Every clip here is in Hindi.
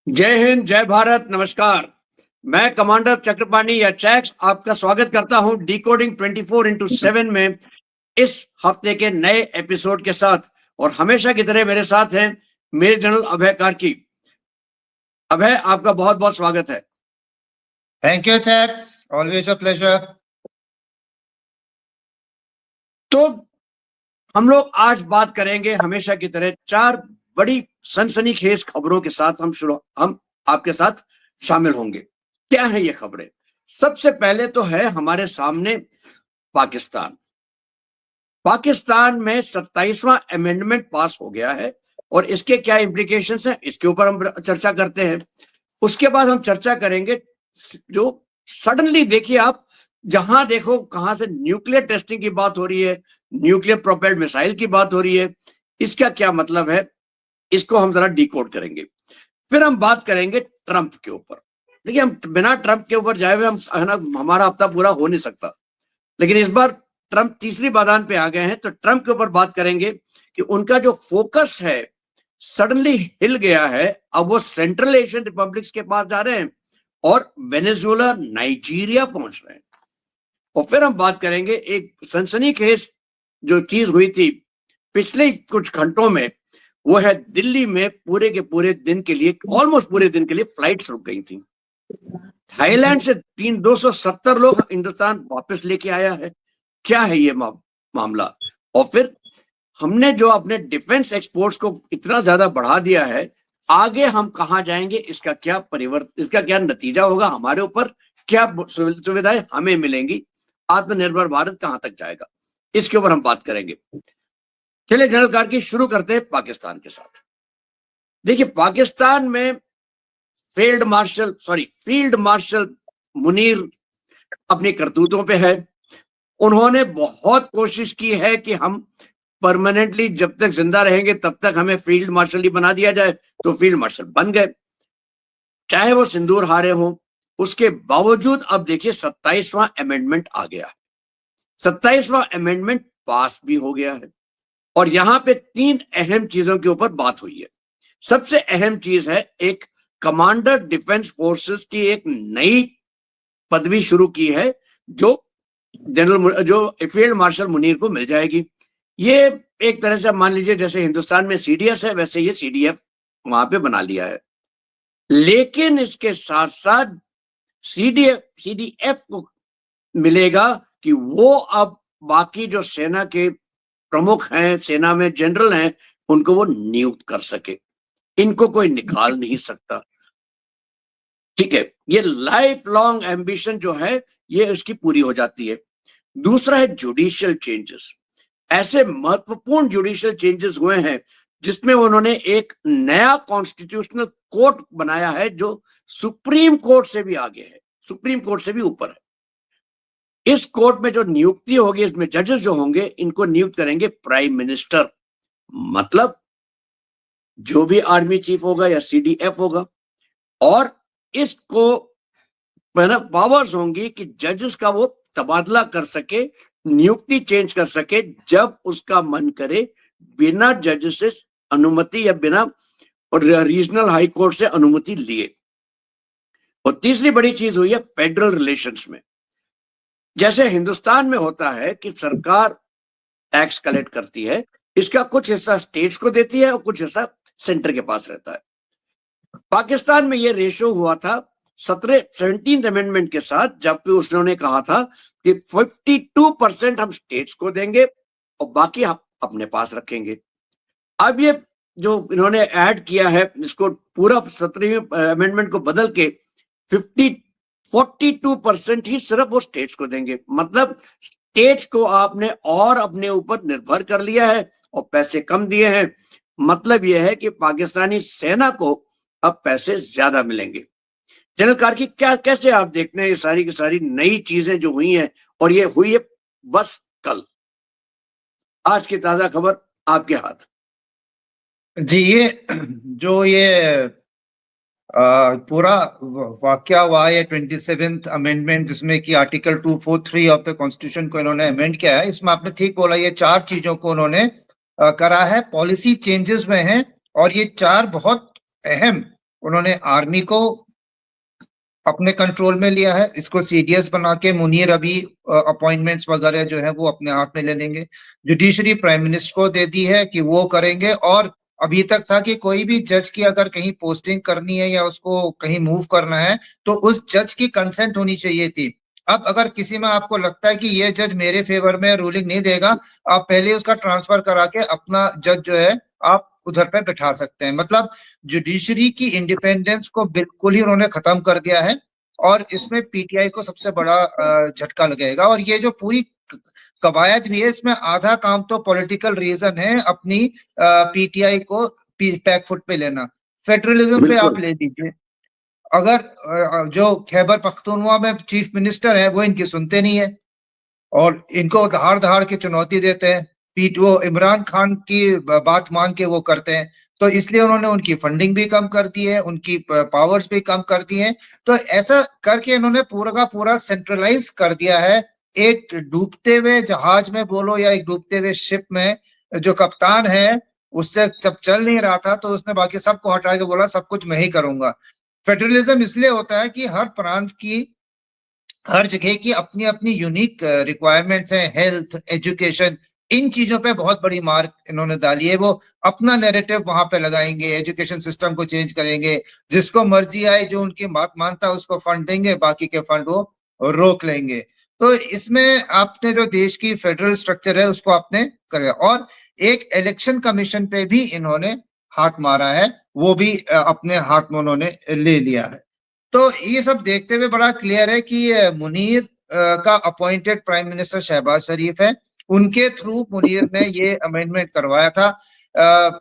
जय हिंद, जय भारत, नमस्कार। मैं कमांडर चक्रपाणी या चैक्स आपका स्वागत करता हूं डिकोडिंग 24x7 में इस हफ्ते के नए एपिसोड के साथ। और हमेशा की तरह मेरे साथ हैं मेजर जनरल अभय कार्की। अभय, आपका बहुत बहुत स्वागत है। Thank you, Chax. Always a pleasure. तो हम लोग आज बात करेंगे हमेशा की तरह चार बड़ी सनसनीखेज खबरों के साथ हम आपके साथ शामिल होंगे। क्या है ये खबरें? सबसे पहले तो है हमारे सामने पाकिस्तान में 27वां अमेंडमेंट पास हो गया है और इसके क्या इम्प्लीकेशंस हैं, इसके ऊपर हम चर्चा करते हैं। उसके बाद हम चर्चा करेंगे जो सडनली, देखिए आप जहां देखो कहां से न्यूक्लियर टेस्टिंग की बात हो रही है, न्यूक्लियर प्रोपेल्ड मिसाइल की बात हो रही है, इसका क्या मतलब है, इसको हम जरा डिकोड करेंगे। फिर हम बात करेंगे ट्रंप के ऊपर। देखिए, हम बिना ट्रंप के ऊपर जाए हुए हमारा हफ्ता पूरा हो नहीं सकता, लेकिन इस बार ट्रंप तीसरी बादान पे आ गए हैं, तो ट्रंप के ऊपर बात करेंगे कि उनका जो फोकस है सडनली हिल गया है। अब वो सेंट्रल एशियन रिपब्लिक्स के पास जा रहे हैं और वेनेजुएला, नाइजीरिया पहुंच रहे हैं। और फिर हम बात करेंगे एक सनसनीखेज जो चीज हुई थी पिछले कुछ घंटों में, वो है दिल्ली में पूरे के पूरे दिन के लिए, ऑलमोस्ट पूरे दिन के लिए फ्लाइट्स रुक गई थी। थाईलैंड से 270 लोग हिंदुस्तान वापस लेके आया है। क्या है ये मामला? और फिर हमने जो अपने डिफेंस एक्सपोर्ट्स को इतना ज्यादा बढ़ा दिया है, आगे हम कहां जाएंगे, इसका क्या नतीजा होगा हमारे ऊपर, क्या सुविधाएं हमें मिलेंगी, आत्मनिर्भर भारत कहां तक जाएगा, इसके ऊपर हम बात करेंगे। चलिए जनरल कार्की, शुरू करते हैं पाकिस्तान के साथ। देखिए, पाकिस्तान में फील्ड मार्शल मुनीर अपनी करतूतों पे है। उन्होंने बहुत कोशिश की है कि हम परमानेंटली जब तक जिंदा रहेंगे तब तक हमें फील्ड मार्शल ही बना दिया जाए, तो फील्ड मार्शल बन गए, चाहे वो सिंदूर हारे हों। उसके बावजूद अब देखिए 27वां अमेंडमेंट आ गया है, 27वां अमेंडमेंट पास भी हो गया है। और यहां पे तीन अहम चीजों के ऊपर बात हुई है। सबसे अहम चीज है, एक कमांडर डिफेंस फोर्सेस की एक नई पदवी शुरू की है जो फील्ड मार्शल मुनीर को मिल जाएगी। ये एक तरह से मान लीजिए जैसे हिंदुस्तान में सीडीएस है, वैसे ये सीडीएफ वहां पे बना लिया है। लेकिन इसके साथ साथ सीडीएफ को मिलेगा कि वो अब बाकी जो सेना के प्रमुख हैं, सेना में जनरल हैं, उनको वो नियुक्त कर सके। इनको कोई निकाल नहीं सकता। ठीक है, ये लाइफ लॉन्ग एम्बिशन जो है ये उसकी पूरी हो जाती है। दूसरा है जुडिशियल चेंजेस। ऐसे महत्वपूर्ण जुडिशियल चेंजेस हुए हैं जिसमें उन्होंने एक नया कॉन्स्टिट्यूशनल कोर्ट बनाया है जो सुप्रीम कोर्ट से भी आगे है, सुप्रीम कोर्ट से भी ऊपर है। इस कोर्ट में जो नियुक्ति होगी, इसमें जजेस जो होंगे, इनको नियुक्त करेंगे प्राइम मिनिस्टर। मतलब जो भी आर्मी चीफ होगा या सीडीएफ होगा, और इसको पावर्स होंगी कि जजेस का वो तबादला कर सके, नियुक्ति चेंज कर सके जब उसका मन करे, बिना जजेस से अनुमति या बिना रीजनल हाई कोर्ट से अनुमति लिए। और तीसरी बड़ी चीज हुई है फेडरल रिलेशंस में। जैसे हिंदुस्तान में होता है कि सरकार टैक्स कलेक्ट करती है, इसका कुछ हिस्सा स्टेट्स को देती है और कुछ हिस्सा सेंटर के पास रहता है। पाकिस्तान में यह रेशो हुआ था 17th अमेंडमेंट के साथ, जबकि उसने कहा था कि 52% हम स्टेट्स को देंगे और बाकी हम अपने पास रखेंगे। अब ये जो इन्होंने ऐड किया है, इसको पूरा 17वीं अमेंडमेंट को बदल के 42% ही सिर्फ वो स्टेट्स को देंगे। मतलब स्टेट्स को आपने और अपने ऊपर निर्भर कर लिया है और पैसे कम दिए हैं। मतलब यह है कि पाकिस्तानी सेना को अब पैसे ज्यादा मिलेंगे। जनरल कार्की, क्या कैसे आप देखते हैं ये सारी की सारी नई चीजें जो हुई हैं, और ये हुई है बस कल? आज की ताजा खबर आपके हाथ। जी, ये पूरा वाकया हुआ है 27th अमेंडमेंट, जिसमें कि आर्टिकल 243 ऑफ द कॉन्स्टिट्यूशन को इन्होंने अमेंड किया है। इसमें आपने ठीक बोला, ये चार चीजों को उन्होंने करा है, पॉलिसी चेंजेस में हैं, और ये चार बहुत अहम उन्होंने आर्मी को अपने कंट्रोल में लिया है, इसको सीडीएस बना के मुनीर अभी अपॉइंटमेंट्स वगैरह जो है वो अपने हाथ में ले लेंगे। जुडिशरी प्राइम मिनिस्टर को दे दी है कि वो करेंगे, और अभी तक था कि कोई भी जज की अगर कहीं पोस्टिंग करनी है या उसको कहीं मूव करना है तो उस जज की कंसेंट होनी चाहिए थी। अब अगर किसी में आपको लगता है कि ये जज मेरे फेवर में रूलिंग नहीं देगा, आप पहले उसका ट्रांसफर करा के अपना जज जो है आप उधर पे बैठा सकते हैं। मतलब जुडिशरी की इंडिपेंडेंस को बिल्कुल ही उन्होंने खत्म कर दिया है, और इसमें पीटीआई को सबसे बड़ा झटका लगेगा। और ये जो पूरी कवायद भी है, इसमें आधा काम तो पॉलिटिकल रीजन है अपनी पीटीआई को पैक फुट पे लेना। फेडरलिज्म पे आप बिल्कुल ले लीजिए, अगर जो खैबर पख्तूनख्वा में चीफ मिनिस्टर है वो इनकी सुनते नहीं है और इनको दहाड़ दहाड़ के चुनौती देते हैं, पीट वो इमरान खान की बात मान के वो करते हैं, तो इसलिए उन्होंने उनकी फंडिंग भी कम कर दी है, उनकी पावर्स भी कम कर दी हैं। तो ऐसा करके इन्होंने पूरा का पूरा सेंट्रलाइज कर दिया है। एक डूबते हुए जहाज में बोलो या एक डूबते हुए शिप में जो कप्तान है उससे जब चल नहीं रहा था तो उसने बाकी सबको हटा के बोला सब कुछ मैं ही करूंगा। फेडरलिज्म इसलिए होता है कि हर प्रांत की, हर जगह की अपनी अपनी यूनिक रिक्वायरमेंट्स हैं, हेल्थ, एजुकेशन, इन चीजों पे बहुत बड़ी मार्क इन्होंने डाली है। वो अपना नैरेटिव वहां पे लगाएंगे, एजुकेशन सिस्टम को चेंज करेंगे, जिसको मर्जी आए जो उनकी बात मानता है उसको फंड देंगे, बाकी के फंड वो रोक लेंगे। तो इसमें आपने जो देश की फेडरल स्ट्रक्चर है उसको आपने करे, और एक इलेक्शन कमीशन पे भी इन्होंने हाथ मारा है, वो भी अपने हाथ में उन्होंने ले लिया है। तो ये सब देखते हुए बड़ा क्लियर है कि मुनीर का अपॉइंटेड प्राइम मिनिस्टर शहबाज शरीफ है, उनके थ्रू मुनीर ने ये अमेंडमेंट करवाया था।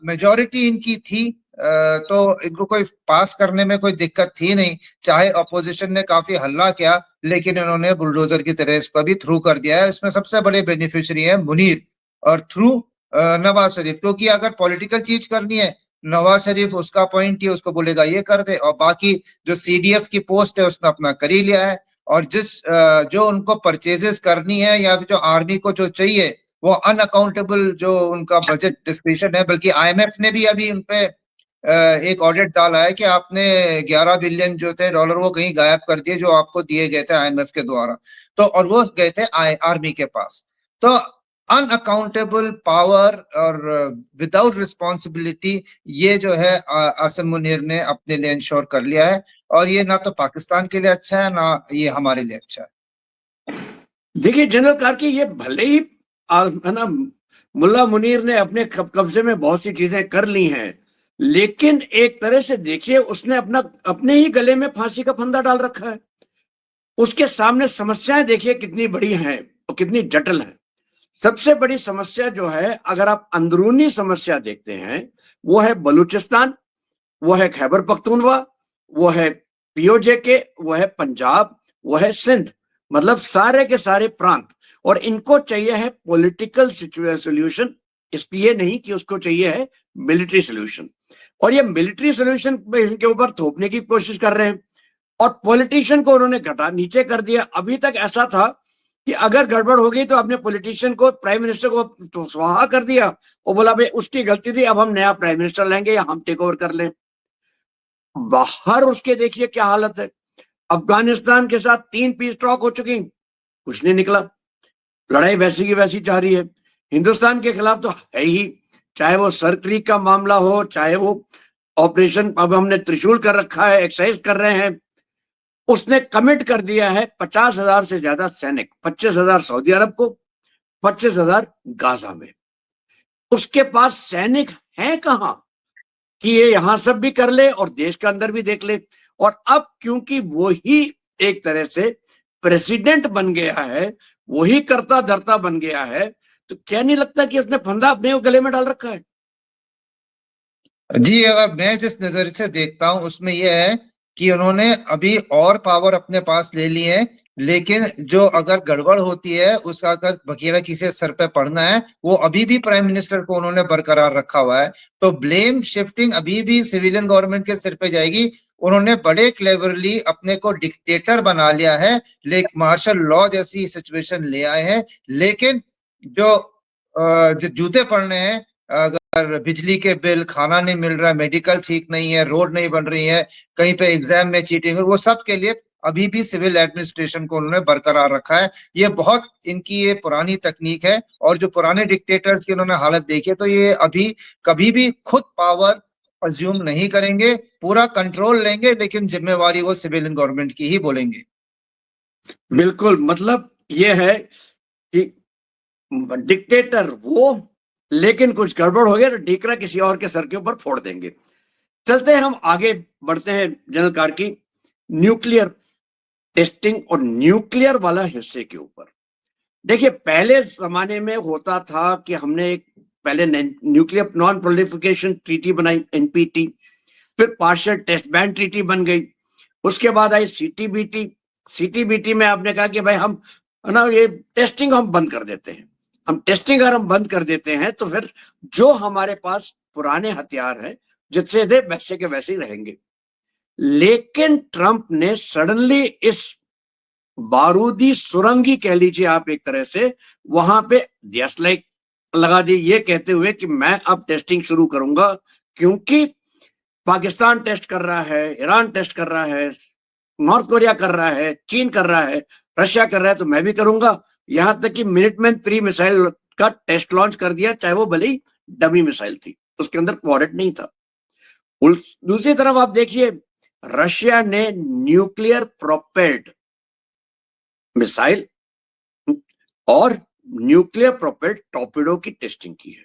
मेजॉरिटी इनकी थी, तो इनको कोई पास करने में कोई दिक्कत थी नहीं, चाहे अपोजिशन ने काफी हल्ला किया, लेकिन इन्होंने बुलडोजर की तरह इसको भी थ्रू कर दिया है। इसमें सबसे बड़े बेनिफिशियरी है मुनीर और थ्रू नवाज शरीफ, क्योंकि अगर पॉलिटिकल चीज करनी है नवाज शरीफ उसका पॉइंट ही उसको बोलेगा ये कर दे, और बाकी जो सीडीएफ की पोस्ट है उसने अपना कर ही लिया है। और जो उनको परचेजेस करनी है या फिर जो आर्मी को जो चाहिए वो अनअकाउंटेबल जो उनका बजट डिस्क्रिप्शन है, बल्कि आईएमएफ ने भी अभी उन पे एक ऑडिट डाला है कि आपने 11 बिलियन जो थे डॉलर वो कहीं गायब कर दिए जो आपको दिए गए थे आईएमएफ के द्वारा, तो और वो गए थे आर्मी के पास। तो अनअकाउंटेबल पावर और विदाउट रिस्पॉन्सिबिलिटी, ये जो है आसिम मुनीर ने अपने लिए इंश्योर कर लिया है, और ये ना तो पाकिस्तान के लिए अच्छा है ना ये हमारे लिए अच्छा है। देखिए जनरल कार्की, ये भले ही है ना, मुल्ला मुनीर ने अपने कब्जे में बहुत सी चीजें कर ली हैं, लेकिन एक तरह से देखिए उसने अपने ही गले में फांसी का फंदा डाल रखा है। उसके सामने समस्याएं देखिए कितनी बड़ी हैं और कितनी जटिल हैं। सबसे बड़ी समस्या जो है, अगर आप अंदरूनी समस्या देखते हैं, वो है बलूचिस्तान, वो है खैबर पख्तूनख्वा, वो है पीओजे, वो है पंजाब, वो है सिंध, मतलब सारे के सारे प्रांत। और इनको चाहिए है पॉलिटिकल सोल्यूशन, इसलिए नहीं कि उसको चाहिए है मिलिट्री सोल्यूशन। और ये मिलिट्री सोल्यूशन इनके ऊपर थोपने की कोशिश कर रहे हैं, और पॉलिटिशियन को उन्होंने घटा नीचे कर दिया। अभी तक ऐसा था कि अगर गड़बड़ हो गई तो अपने पॉलिटिशियन को, प्राइम मिनिस्टर को तो स्वाहा कर दिया और बोला भाई उसकी गलती थी, अब हम नया प्राइम मिनिस्टर लेंगे या हम टेक ओवर कर लें। बाहर उसके देखिए क्या हालत है। अफगानिस्तान के साथ 3 पीस टॉक हो चुकी, कुछ नहीं निकला, लड़ाई वैसी की वैसी जा रही है। हिंदुस्तान के खिलाफ तो है ही, चाहे वो सर क्रीक का मामला हो, चाहे वो ऑपरेशन अब हमने त्रिशूल कर रखा है, एक्सरसाइज कर रहे हैं। उसने कमिट कर दिया है 50,000 से ज्यादा सैनिक, 25,000 सऊदी अरब को, 25,000 गाजा में। उसके पास सैनिक हैं कहां कि ये यहां सब भी कर ले और देश के अंदर भी देख ले। और अब क्योंकि वो ही एक तरह से प्रेसिडेंट बन गया है, वही करता धरता बन गया है, तो क्या नहीं लगता कि उसने फंदा अपने गले में डाल रखा है? जी, अगर मैं जिस नजर से देखता हूं उसमें यह है कि उन्होंने अभी और पावर अपने पास ले ली है, लेकिन जो अगर गड़बड़ होती है उसका अगर बकीरा किसी सर पे पड़ना है, वो अभी भी प्राइम मिनिस्टर को उन्होंने बरकरार रखा हुआ है। तो ब्लेम शिफ्टिंग अभी भी सिविलियन गवर्नमेंट के सिर पे जाएगी। उन्होंने बड़े क्लेवरली अपने को डिक्टेटर बना लिया है, लेकिन मार्शल लॉ जैसी सिचुएशन ले आए हैं। लेकिन जो जूते पड़ने हैं बिजली के बिल, खाना नहीं मिल रहा है, मेडिकल ठीक नहीं है, रोड नहीं बन रही है, कहीं पे एग्जाम में चीटिंग, वो सब के लिए अभी भी सिविल एडमिनिस्ट्रेशन को उन्होंने बरकरार रखा है। ये बहुत इनकी ये पुरानी तकनीक है, और जो पुराने डिक्टेटर्स की उन्होंने हालत देखी है, तो ये अभी कभी भी खुद पावर अज्यूम नहीं करेंगे, पूरा कंट्रोल लेंगे, लेकिन जिम्मेवारी वो सिविलियन गवर्नमेंट की ही बोलेंगे। बिल्कुल, मतलब ये है कि डिक्टेटर वो, लेकिन कुछ गड़बड़ हो गया तो ढीकरा किसी और के सर के ऊपर फोड़ देंगे। चलते हैं, हम आगे बढ़ते हैं जनरल कार्की, न्यूक्लियर टेस्टिंग और न्यूक्लियर वाला हिस्से के ऊपर। देखिए, पहले जमाने में होता था कि हमने एक पहले न्यूक्लियर नॉन प्रोलिफिकेशन ट्रीटी बनाई, एनपीटी, फिर पार्शियल टेस्ट बैन ट्रीटी बन गई, उसके बाद आई सीटीबीटी। सीटीबीटी में आपने कहा कि भाई हम ना ये टेस्टिंग हम बंद कर देते हैं। हम टेस्टिंग अगर हम बंद कर देते हैं तो फिर जो हमारे पास पुराने हथियार हैं जिससे थे वैसे के वैसे ही रहेंगे। लेकिन ट्रंप ने सडनली इस बारूदी सुरंगी कह लीजिए आप एक तरह से, वहां पे दियसलाइक लगा दी, ये कहते हुए कि मैं अब टेस्टिंग शुरू करूंगा, क्योंकि पाकिस्तान टेस्ट कर रहा है, ईरान टेस्ट कर रहा है, नॉर्थ कोरिया कर रहा है, चीन कर रहा है, रशिया कर रहा है, तो मैं भी करूंगा। यहां तक कि मिनटमैन 3 मिसाइल का टेस्ट लॉन्च कर दिया, चाहे वो भले ही डमी मिसाइल थी, उसके अंदर वॉरेट नहीं था। दूसरी तरफ आप देखिए, रशिया ने न्यूक्लियर प्रोपेल्ड मिसाइल और न्यूक्लियर प्रोपेल्ड टॉर्पेडो की टेस्टिंग की है,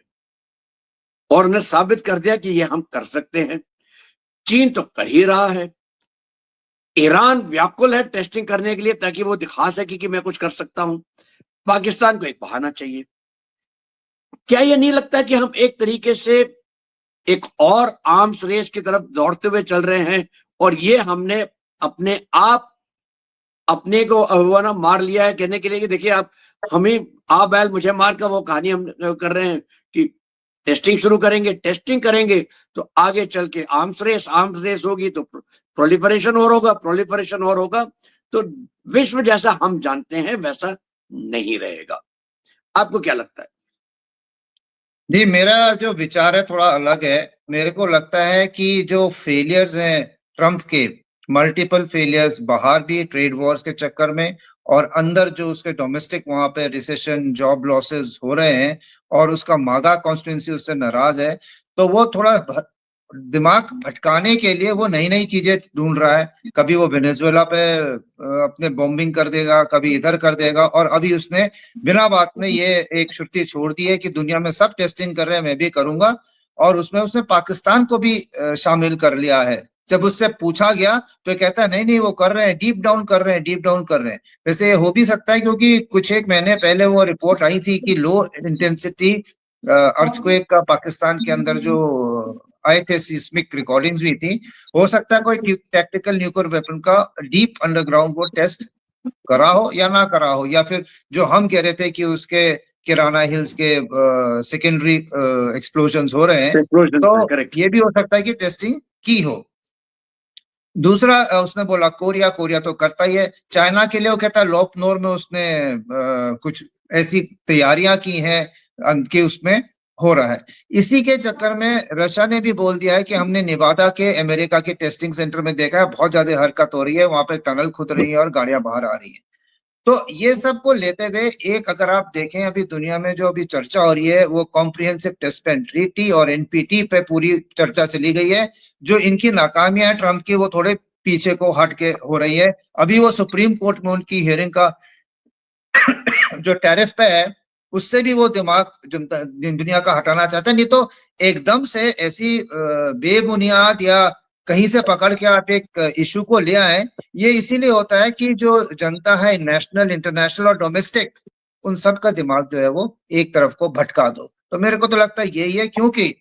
और उन्हें साबित कर दिया कि ये हम कर सकते हैं। चीन तो कर ही रहा है, ईरान व्याकुल है टेस्टिंग करने के लिए ताकि वो दिखा सके कि मैं कुछ कर सकता हूं। पाकिस्तान को एक बहाना चाहिए। क्या ये नहीं लगता कि हम एक तरीके से एक और आर्म्स रेस की तरफ दौड़ते हुए चल रहे हैं, और ये हमने अपने आप अपने को वो ना मार लिया है, कहने के लिए कि देखिए आप हम ही आप बैल मुझे मार कर वो कहानी हम कर रहे हैं कि टेस्टिंग शुरू करेंगे, टेस्टिंग करेंगे तो आगे चल के आर्म्स रेस होगी, तो प्रोलिफरेशन और होगा, प्रोलिफरेशन और होगा, तो विश्व जैसा हम जानते हैं वैसा नहीं रहेगा। आपको क्या लगता है? जी, मेरा जो विचार है थोड़ा अलग है। मेरे को लगता है कि जो फेलियर्स हैं ट्रंप के, मल्टीपल फेलियर्स, बाहर भी ट्रेड वॉर्स के चक्कर में, और अंदर जो उसके डोमेस्टिक वहां पे रिसेशन, जॉब लॉसेस हो रहे हैं, और उसका मागा कॉन्स्टिट्यूंसी उससे नाराज है, तो वो थोड़ा दिमाग भटकाने के लिए वो नई नई चीजें ढूंढ रहा है। कभी वो वेनेजुएला पे अपने बॉम्बिंग कर देगा, कभी इधर कर देगा, और अभी उसने बिना बात में ये एक श्रुति छोड़ दी है कि दुनिया में सब टेस्टिंग कर रहे हैं, मैं भी करूंगा। और उसमें उसने पाकिस्तान को भी शामिल कर लिया है। जब उससे पूछा गया तो कहता है नहीं नहीं वो कर रहे हैं, डीप डाउन कर रहे हैं, डीप डाउन कर रहे हैं। वैसे ये हो भी सकता है, क्योंकि कुछ एक महीने पहले वो रिपोर्ट आई थी कि लो इंटेंसिटी अर्थक्वेक का पाकिस्तान के अंदर जो आए थे, सिस्मिक रिकॉर्डिंग्स भी थी। हो सकता है कोई टैक्टिकल न्यूक्लियर वेपन का डीप अंडरग्राउंड वो टेस्ट करा हो या ना करा हो, या फिर जो हम कह रहे थे कि उसके किराना हिल्स के सेकेंडरी एक्सप्लोजन्स हो रहे हैं, तो करेक्ट। ये भी हो सकता है कि टेस्टिंग की हो। दूसरा उसने बोला कोरिया, कोरिया तो करता ही है। चाइना के लिए वो कहता है लोपनोर में उसने कुछ ऐसी तैयारियां की हैं कि उसमें हो रहा है। इसी के चक्कर में रशिया ने भी बोल दिया है कि हमने नेवादा के अमेरिका के टेस्टिंग सेंटर में देखा है, बहुत ज्यादा हरकत हो रही है वहां पे, टनल खुद रही है और गाड़ियां बाहर आ रही है। तो ये सब को लेते हुए एक, अगर आप देखें अभी दुनिया में जो अभी चर्चा हो रही है, वो कॉम्प्रिहेंसिव टेस्ट बैन ट्रीटी और एनपीटी पे पूरी चर्चा चली गई है। जो इनकी नाकामियां है ट्रंप की, वो थोड़े पीछे को हट के हो रही है। अभी वो सुप्रीम कोर्ट में उनकी हियरिंग का जो टैरिफ पे है, उससे भी वो दिमाग दुनिया का हटाना चाहते हैं। नहीं तो एकदम से ऐसी बेबुनियाद या कहीं से पकड़ के आप एक इशू को ले आए। ये इसीलिए होता है कि जो जनता है, नेशनल, इंटरनेशनल और डोमेस्टिक, उन सब का दिमाग जो है वो एक तरफ को भटका दो। तो मेरे को तो लगता है यही है, क्योंकि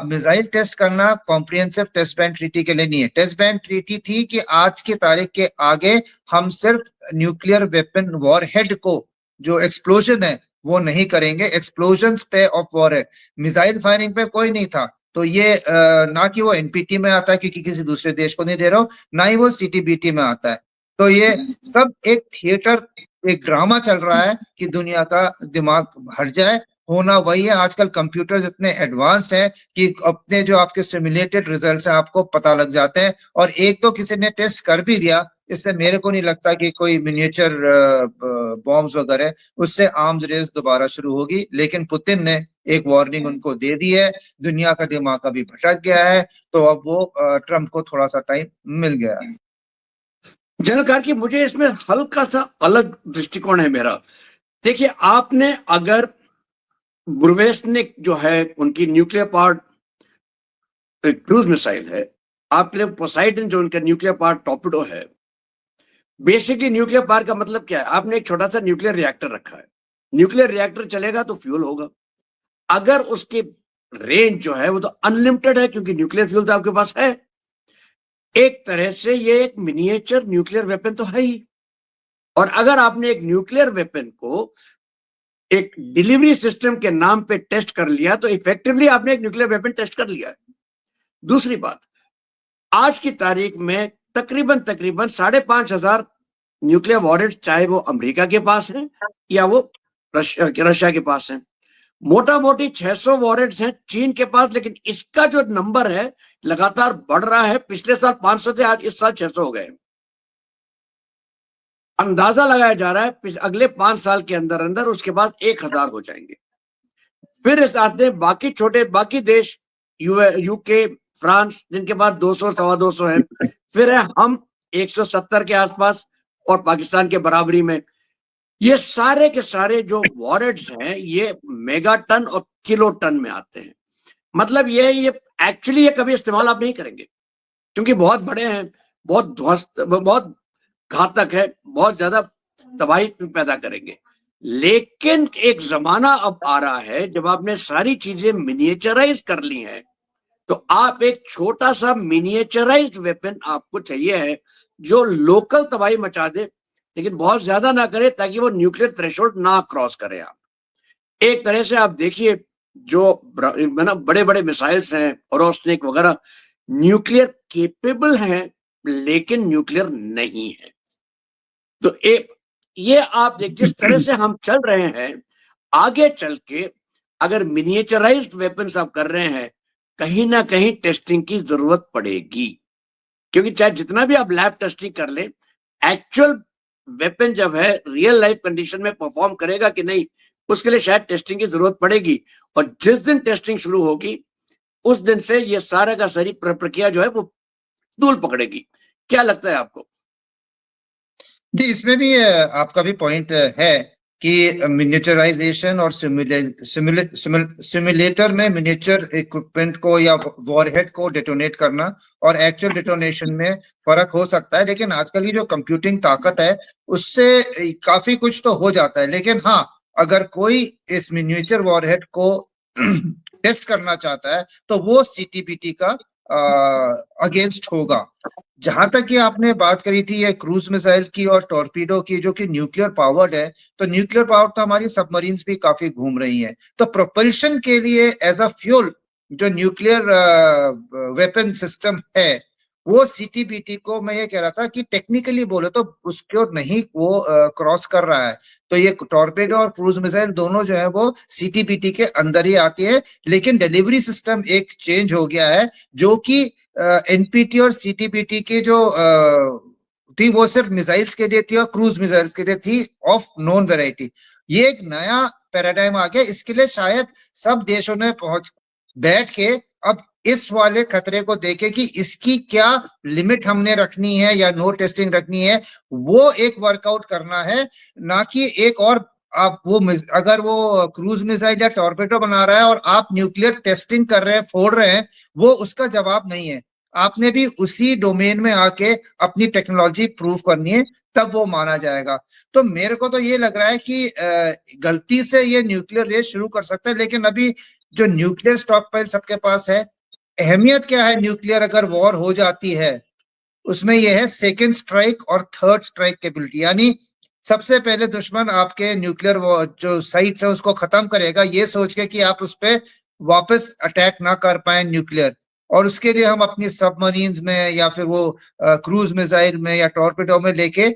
मिसाइल टेस्ट करना कॉम्प्रिहेंसिव टेस्ट बैन ट्रीटी के लिए नहीं है। टेस्ट बैन ट्रीटी थी कि आज की तारीख के आगे हम सिर्फ न्यूक्लियर वेपन वॉरहेड को जो एक्सप्लोजन है वो नहीं करेंगे, एक्सप्लोजन्स पे ऑफ वॉर है, मिसाइल फायरिंग पे कोई नहीं था। तो ये ना कि वो एनपीटी में आता है क्योंकि किसी दूसरे देश को नहीं दे रहा हो, ना ही वो सीटीबीटी में आता है। तो ये सब एक थिएटर, एक ड्रामा चल रहा है कि दुनिया का दिमाग हट जाए, होना वही है। आजकल कंप्यूटर्स इतने एडवांस्ड हैं कि अपने जो आपके सिमुलेटेड रिजल्ट्स हैं आपको पता लग जाते हैं, और एक तो किसी ने टेस्ट कर भी दिया, इससे मेरे को नहीं लगता कि कोई मिनिएचर बॉम्ब्स वगैरह, उससे आर्म्स रेस दोबारा शुरू होगी। लेकिन पुतिन ने एक वार्निंग उनको दे दी है, दुनिया का दिमाग अभी भटक गया है, तो अब वो ट्रम्प को थोड़ा सा टाइम मिल गया है। जनरल कार्की, मुझे इसमें हल्का सा अलग दृष्टिकोण है मेरा। देखिए, आपने अगर बुरवेस्टनिक जो है उनकी न्यूक्लियर पावर्ड क्रूज मिसाइल है, आपके लिए पोसाइडन जो उनका न्यूक्लियर पावर्ड टॉर्पेडो है, बेसिकली न्यूक्लियर पावर का मतलब क्या है? आपने एक छोटा सा न्यूक्लियर रिएक्टर रखा है, न्यूक्लियर रिएक्टर चलेगा तो फ्यूल होगा। अगर उसकी रेंज जो है वो तो अनलिमिटेड है, क्योंकि न्यूक्लियर फ्यूल तो आपके पास है। एक तरह से ये एक मिनिएचर न्यूक्लियर वेपन तो है ही। और अगर आपने एक न्यूक्लियर वेपन को एक डिलीवरी सिस्टम के नाम पे टेस्ट कर लिया, तो इफेक्टिवली आपने एक न्यूक्लियर वेपन टेस्ट कर लिया है। दूसरी बात, आज की तारीख में तकरीबन 5,500 न्यूक्लियर वॉरेट, चाहे वो अमेरिका के पास है या वो रशिया के पास है। मोटा मोटी 600 वॉरेट्स हैं चीन के पास, लेकिन इसका जो नंबर है लगातार बढ़ रहा है। पिछले साल 500 थे, आज इस साल 600 हो गए। अंदाजा लगाया जा रहा है अगले 5 साल के अंदर अंदर उसके बाद 1000 हो जाएंगे। फिर इस आते हैं बाकी देश, यूके, फ्रांस, जिनके पास 200 सवा 200 है। फिर है हम 170 के आसपास, और पाकिस्तान के बराबरी में। ये सारे के सारे जो वॉरेट्स हैं ये मेगा टन और किलो टन में आते हैं। मतलब ये एक्चुअली ये कभी इस्तेमाल आप नहीं करेंगे, क्योंकि बहुत बड़े हैं, बहुत ध्वस्त, बहुत घातक है, बहुत ज्यादा तबाही पैदा करेंगे। लेकिन एक जमाना अब आ रहा है जब आपने सारी चीजें मिनिएचराइज कर ली हैं, तो आप एक छोटा सा मिनिएचराइज्ड वेपन आपको चाहिए है जो लोकल तबाही मचा दे, लेकिन बहुत ज्यादा ना करे, ताकि वो न्यूक्लियर थ्रेशोल्ड ना क्रॉस करे। आप एक तरह से आप देखिए, जो बड़े बड़े मिसाइल्स हैं ओरोस्निक वगैरह, न्यूक्लियर केपेबल हैं लेकिन न्यूक्लियर नहीं है। तो ये आप देख, जिस तरह से हम चल रहे हैं, आगे चल के अगर मिनिएचराइज्ड वेपन्स आप कर रहे हैं, कहीं ना कहीं टेस्टिंग की जरूरत पड़ेगी। क्योंकि चाहे जितना भी आप लैब टेस्टिंग कर ले, एक्चुअल वेपन जब है रियल लाइफ कंडीशन में परफॉर्म करेगा कि नहीं, उसके लिए शायद टेस्टिंग की जरूरत पड़ेगी। और जिस दिन टेस्टिंग शुरू होगी, उस दिन से ये सारा का सारी प्रक्रिया जो है वो तूल पकड़ेगी। क्या लगता है आपको? जी, इसमें भी आपका भी पॉइंट है कि मिनिएचराइजेशन और सिमुलेटर में मिनिएचर इक्विपमेंट को या वॉरहेड को डेटोनेट करना और एक्चुअल डेटोनेशन में फर्क हो सकता है। लेकिन आजकल की जो कंप्यूटिंग ताकत है उससे काफी कुछ तो हो जाता है। लेकिन हाँ, अगर कोई इस मिनिएचर वॉरहेड को टेस्ट करना चाहता है तो वो सीटीबीटी का अगेंस्ट होगा। जहां तक कि आपने बात करी थी ये क्रूज मिसाइल की और टॉर्पीडो की, जो कि न्यूक्लियर पावर्ड है, तो न्यूक्लियर पावर तो हमारी सबमरीन्स भी काफी घूम रही हैं। तो प्रोपल्शन के लिए एज अ फ्यूल जो न्यूक्लियर वेपन सिस्टम है, वो सीटीबीटी को, मैं ये कह रहा था कि टेक्निकली बोले तो उसको नहीं वो क्रॉस कर रहा है। तो ये टॉर्पेडो और क्रूज मिसाइल दोनों जो है वो सीटीबीटी के अंदर ही आती है। लेकिन डिलीवरी सिस्टम एक चेंज हो गया है, जो कि एनपीटी और सीटीबीटी के जो थी वो सिर्फ मिसाइल्स के लिए थी और क्रूज मिसाइल्स के लिए थी ऑफ नॉन वेराइटी। ये एक नया पैराडाइम आ गया। इसके लिए शायद सब देशों ने बैठ के अब इस वाले खतरे को देखे कि इसकी क्या लिमिट हमने रखनी है या नो टेस्टिंग रखनी है, वो एक वर्कआउट करना है। ना कि एक और आप वो अगर वो क्रूज मिसाइल या टॉर्पेडो बना रहा है और आप न्यूक्लियर टेस्टिंग कर रहे हैं, फोड़ रहे हैं, वो उसका जवाब नहीं है। आपने भी उसी डोमेन में आके अपनी टेक्नोलॉजी प्रूव करनी है, तब वो माना जाएगा। तो मेरे को तो ये लग रहा है कि गलती से ये न्यूक्लियर रेस शुरू कर सकता है। लेकिन अभी जो न्यूक्लियर स्टॉक पाइल सबके पास है, अहमियत क्या है न्यूक्लियर अगर वॉर हो जाती है, उसमें यह है सेकेंड स्ट्राइक और थर्ड स्ट्राइक कैपेबिलिटी। यानी सबसे पहले दुश्मन आपके न्यूक्लियर जो साइट्स है उसको खत्म करेगा, ये सोच के कि आप उस पर वापस अटैक ना कर पाए न्यूक्लियर। और उसके लिए हम अपनी सबमरीन्स में या फिर वो क्रूज मिसाइल में या टॉर्पेडो में लेके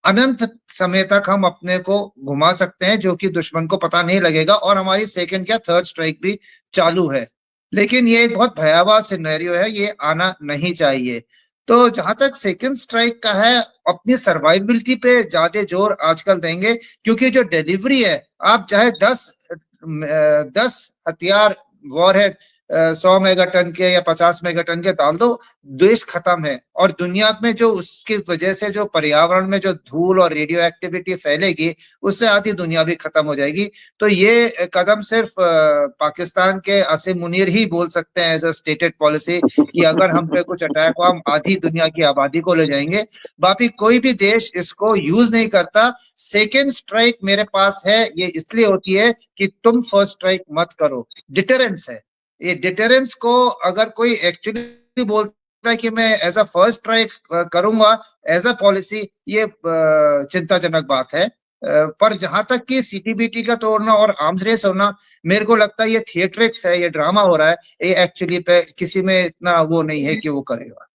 अनंत समय तक हम अपने को घुमा सकते हैं, जो कि दुश्मन को पता नहीं लगेगा, और हमारी सेकंड क्या थर्ड स्ट्राइक भी चालू है। लेकिन ये एक बहुत भयावह सिनेरियो है, ये आना नहीं चाहिए। तो जहां तक सेकंड स्ट्राइक का है, अपनी सर्वाइवबिलिटी पे ज्यादा जोर आजकल देंगे, क्योंकि जो डिलीवरी है, आप चाहे 10 हथियार वॉरहेड 100 मेगाटन के या 50 मेगाटन के डाल दो, देश खत्म है। और दुनिया में जो उसकी वजह से जो पर्यावरण में जो धूल और रेडियो एक्टिविटी फैलेगी, उससे आधी दुनिया भी खत्म हो जाएगी। तो ये कदम सिर्फ पाकिस्तान के आसिम मुनीर ही बोल सकते हैं एज अ स्टेटेड पॉलिसी, कि अगर हम पे कुछ अटैक हुआ, हम आधी दुनिया की आबादी को ले जाएंगे। बाकी कोई भी देश इसको यूज नहीं करता। सेकेंड स्ट्राइक मेरे पास है, ये इसलिए होती है कि तुम फर्स्ट स्ट्राइक मत करो, डिटरेंस है। ये डिटरेंस को अगर कोई एक्चुअली बोलता है कि मैं एज अ फर्स्ट ट्राई करूंगा एज अ पॉलिसी, ये चिंताजनक बात है। पर जहां तक कि सीटीबीटी का तोड़ना और आर्म्स रेस होना, मेरे को लगता है ये थिएट्रिक्स है, ये ड्रामा हो रहा है। ये एक्चुअली पे किसी में इतना वो नहीं है कि वो करेगा।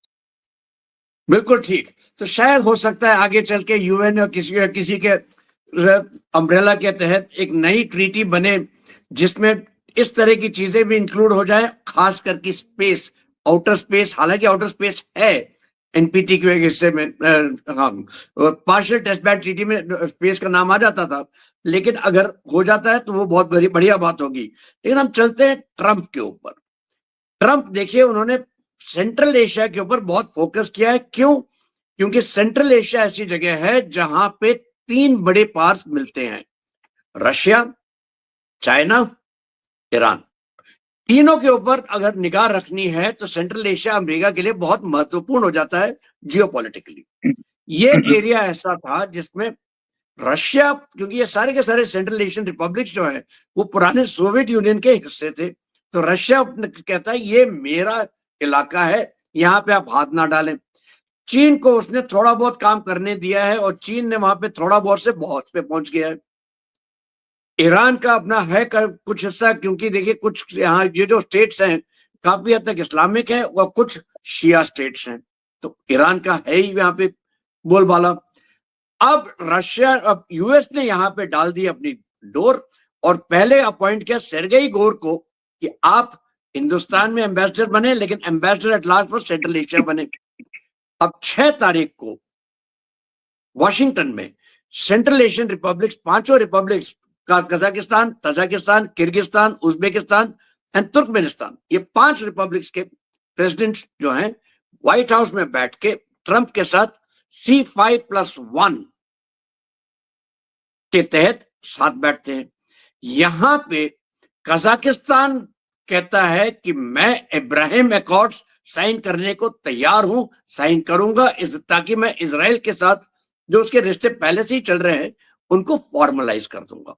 बिल्कुल ठीक। तो शायद हो सकता है आगे चल के यूएन और किसी के अम्ब्रेला के तहत एक नई ट्रीटी बने, जिसमें इस तरह की चीजें भी इंक्लूड हो जाए, खास करके स्पेस, आउटर स्पेस। हालांकि आउटर स्पेस है एनपीटी के एक हिस्से में, पार्शियल टेस्ट बैट ट्रीटी में स्पेस का नाम आ जाता था, लेकिन अगर हो जाता है तो वो बहुत बढ़िया बात होगी। लेकिन हम चलते हैं ट्रंप के ऊपर। ट्रंप देखिए, उन्होंने सेंट्रल एशिया के ऊपर बहुत फोकस किया है। क्यों? क्योंकि सेंट्रल एशिया ऐसी जगह है जहां पे 3 बड़े पावर्स मिलते हैं, रशिया, चाइना, ईरान। तीनों के ऊपर अगर निगाह रखनी है तो सेंट्रल एशिया अमेरिका के लिए बहुत महत्वपूर्ण हो जाता है जियोपॉलिटिकली। ये एक एरिया ऐसा था जिसमें रशिया, क्योंकि ये सारे के सारे सेंट्रल एशियन रिपब्लिक जो है वो पुराने सोवियत यूनियन के हिस्से थे, तो रशिया कहता है ये मेरा इलाका है, यहाँ पे आप हाथ ना डालें। चीन को उसने थोड़ा बहुत काम करने दिया है और चीन ने वहां पे थोड़ा बहुत से बहुत पे पहुंच गया है। ईरान का अपना है कुछ हिस्सा, क्योंकि देखिए कुछ यहाँ ये जो स्टेट्स हैं काफी हद तक इस्लामिक है और कुछ शिया स्टेट्स हैं, तो ईरान का है ही यहाँ पे बोलबाला। अब यूएस ने यहाँ पे डाल दी अपनी डोर और पहले अपॉइंट किया सेर्गेई गोर को कि आप हिंदुस्तान में एम्बेसडर बने, लेकिन ambassador at large for central Asia बने। अब 6 तारीख को वॉशिंगटन में सेंट्रल एशियन रिपब्लिक्स, 5 रिपब्लिक्स का, Kazakhstan, Tajikistan, Kyrgyzstan, Uzbekistan and Turkmenistan, ये 5 रिपब्लिक्स के प्रेसिडेंट जो हैं व्हाइट हाउस में बैठ के ट्रंप के साथ C5+1 के तहत साथ बैठते हैं। यहां पे कजाकिस्तान कहता है कि मैं इब्राहिम अकॉर्ड्स साइन करने को तैयार हूं, साइन करूंगा ताकि मैं इजराइल के साथ जो उसके रिश्ते पहले से ही चल रहे हैं उनको फॉर्मलाइज कर दूंगा।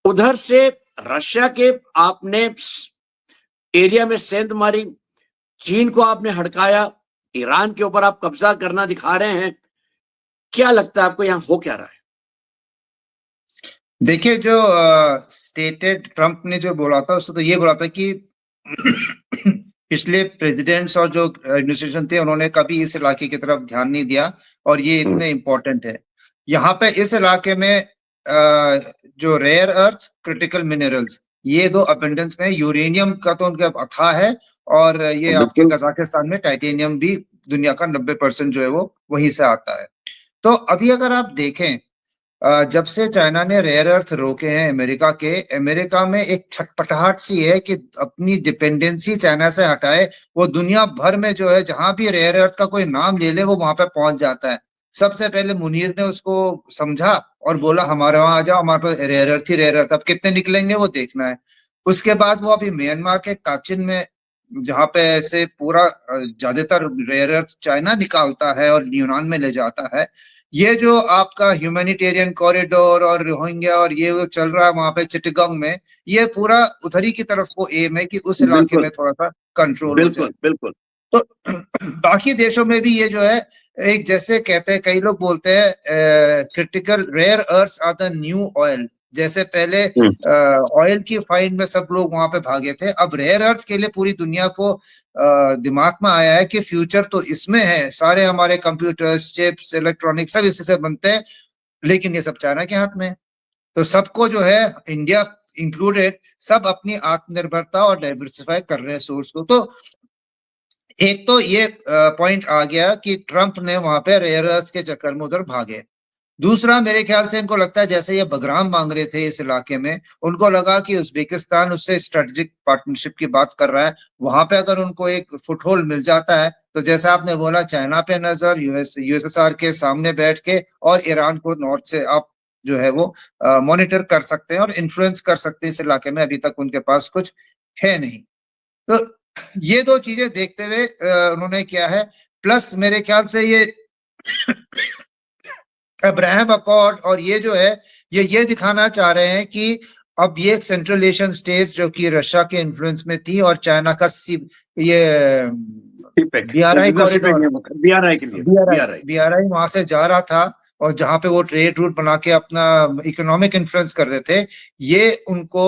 उधर से रशिया के आपने एरिया में सेंध मारी, चीन को आपने हड़काया, ईरान के ऊपर आप कब्जा करना दिखा रहे हैं। क्या लगता है आपको यहां हो क्या रहा है? देखिए, जो स्टेटेड ट्रंप ने जो बोला था, उसने तो ये बोला था कि पिछले प्रेसिडेंट्स और जो एडमिनिस्ट्रेशन थे, उन्होंने कभी इस इलाके की तरफ ध्यान नहीं दिया और ये इतने इम्पोर्टेंट है। यहाँ पे इस इलाके में जो रेयर अर्थ, क्रिटिकल मिनरल्स, ये 2 अबंडेंस में, यूरेनियम का तो उनके अथाह है, और ये आपके कजाकिस्तान में टाइटेनियम भी दुनिया का 90% जो है वो वहीं से आता है। तो अभी अगर आप देखें, जब से चाइना ने रेयर अर्थ रोके हैं अमेरिका में एक छटपटाहट सी है कि अपनी डिपेंडेंसी चाइना से हटाए। वो दुनिया भर में जो है जहां भी रेयर अर्थ का कोई नाम ले ले, वो वहां पे पहुंच जाता है। सबसे पहले मुनीर ने उसको समझा और बोला हमारे वहां आ जाओ, हमारे पास रेयर अर्थ ही रेयर अर्थ, अब कितने निकलेंगे वो देखना है। उसके बाद वो अभी म्यांमार के काचिन में, जहाँ पे से पूरा ज्यादातर रेयर अर्थ चाइना निकालता है और यूनान में ले जाता है। ये जो आपका ह्यूमैनिटेरियन कॉरिडोर और रोहिंग्या और ये वो चल रहा है वहां पे चिटगंग में, ये पूरा उधर ही की तरफ को एम है कि उस इलाके में थोड़ा सा कंट्रोल हो जाए। बिल्कुल। तो बाकी देशों में भी ये जो है, एक जैसे कहते हैं, कई लोग बोलते हैं critical rare earth are the new oil. जैसे पहले ऑयल की फाइन में सब लोग वहां पे भागे थे, अब रेयर अर्थ के लिए पूरी दुनिया को दिमाग में आया है कि फ्यूचर तो इसमें है, सारे हमारे कंप्यूटर्स, चिप्स, इलेक्ट्रॉनिक्स सब इसी से बनते हैं, लेकिन ये सब चाइना के हाथ में है। तो सबको जो है, इंडिया इंक्लूडेड, सब अपनी आत्मनिर्भरता और डाइवर्सिफाई कर रहे हैं सोर्स को। तो एक तो ये पॉइंट आ गया कि ट्रंप ने वहां पे रेयर अर्थ के चक्कर में उधर भागे। दूसरा, मेरे ख्याल से इनको लगता है जैसे ये बगराम मांग रहे थे इस इलाके में, उनको लगा कि उज्बेकिस्तान उससे स्ट्रेटेजिक पार्टनरशिप की बात कर रहा है, वहां पे अगर उनको एक फुटहोल्ड मिल जाता है तो जैसा आपने बोला, चाइना पे नजर, यूएसएसआर के सामने बैठ के, और ईरान को नॉर्थ से आप जो है वो मॉनिटर कर सकते हैं और इन्फ्लुएंस कर सकते हैं इस इलाके में। अभी तक उनके पास कुछ है नहीं। तो ये दो चीजें देखते हुए उन्होंने किया है। प्लस मेरे ख्याल से ये अब्राहम अकॉर्ड और ये जो है, ये दिखाना चाह रहे हैं कि अब ये एक सेंट्रल एशियन स्टेट जो कि रशिया के इन्फ्लुएंस में थी, और चाइना का ये बीआरआई कॉरिडोर, बीआरआई वहां से जा रहा था, और जहां पे वो ट्रेड रूट बना के अपना इकोनॉमिक इन्फ्लुएंस कर रहे थे, ये उनको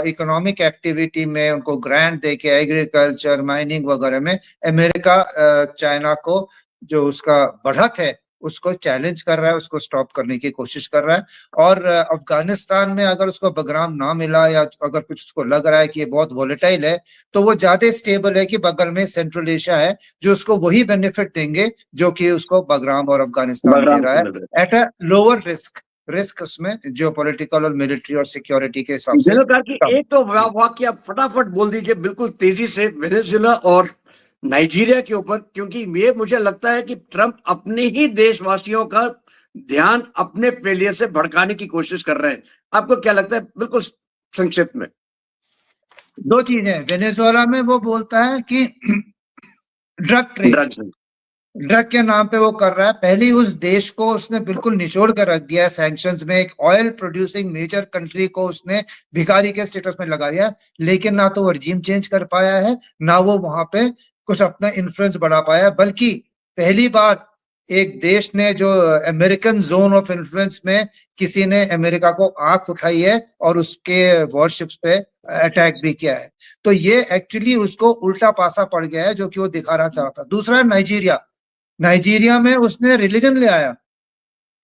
इकोनॉमिक एक्टिविटी में उनको ग्रांट दे के एग्रीकल्चर, माइनिंग वगैरह में अमेरिका चाइना को जो उसका बढ़त है उसको चैलेंज कर रहा है, उसको स्टॉप करने की कोशिश कर रहा है। और अफगानिस्तान में अगर उसको बगराम ना मिला, या अगर कुछ उसको लग रहा है कि ये बहुत वोलेटाइल है, तो वो ज्यादा स्टेबल है कि बगल में सेंट्रल एशिया है जो उसको वही बेनिफिट देंगे जो कि उसको बगराम और अफगानिस्तान दे रहा है, एट अ लोअर रिस्क उसमें जियोपॉलिटिकल और मिलिट्री और सिक्योरिटी के हिसाब से। एक तो वाक्य आप फटाफट बोल दीजिए बिल्कुल तेजी से, वेनेजुएला और नाइजीरिया के ऊपर, क्योंकि ये मुझे लगता है कि ट्रंप अपने ही देशवासियों का ध्यान अपने फेलियर से भड़काने की कोशिश कर रहे हैं। आपको क्या लगता है, बिल्कुल संक्षिप्त में? दो चीजें, वेनेजुएला में वो बोलता है कि ड्रग के नाम पे वो कर रहा है। पहली, उस देश को उसने बिल्कुल निचोड़ कर रख दिया है सैंक्शंस में, एक ऑयल प्रोड्यूसिंग मेजर कंट्री को उसने भिखारी के स्टेटस में लगा दिया, लेकिन ना तो वो रिजीम चेंज कर पाया है, ना वो वहां पे कुछ अपना इन्फ्लुएंस बढ़ा पाया, बल्कि पहली बार एक देश ने जो अमेरिकन जोन ऑफ इन्फ्लुएंस में किसी ने अमेरिका को आंख उठाई है और उसके वॉरशिप्स पे अटैक भी किया है। तो ये एक्चुअली उसको उल्टा पासा पड़ गया है जो कि वो दिखाना चाहता। दूसरा, नाइजीरिया में उसने रिलीजन ले आया,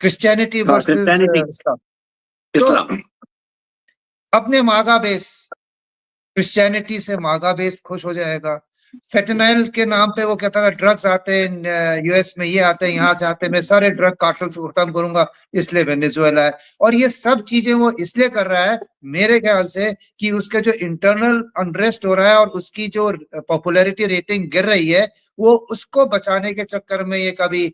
क्रिश्चियनिटी वर्सेस इस्लाम। अपने मागा बेस, क्रिश्चियनिटी से मागा बेस खुश हो जाएगा। फेंटेनाइल के नाम पे वो कहता था ड्रग्स आते हैं यूएस में, ये आते हैं, यहाँ से आते हैं, मैं सारे ड्रग कार्टल्स को खत्म करूंगा, इसलिए वेनेजुएला है। और ये सब चीजें वो इसलिए कर रहा है मेरे ख्याल से कि उसके जो इंटरनल अनरेस्ट हो रहा है और उसकी जो पॉपुलैरिटी रेटिंग गिर रही है, वो उसको बचाने के चक्कर में ये कभी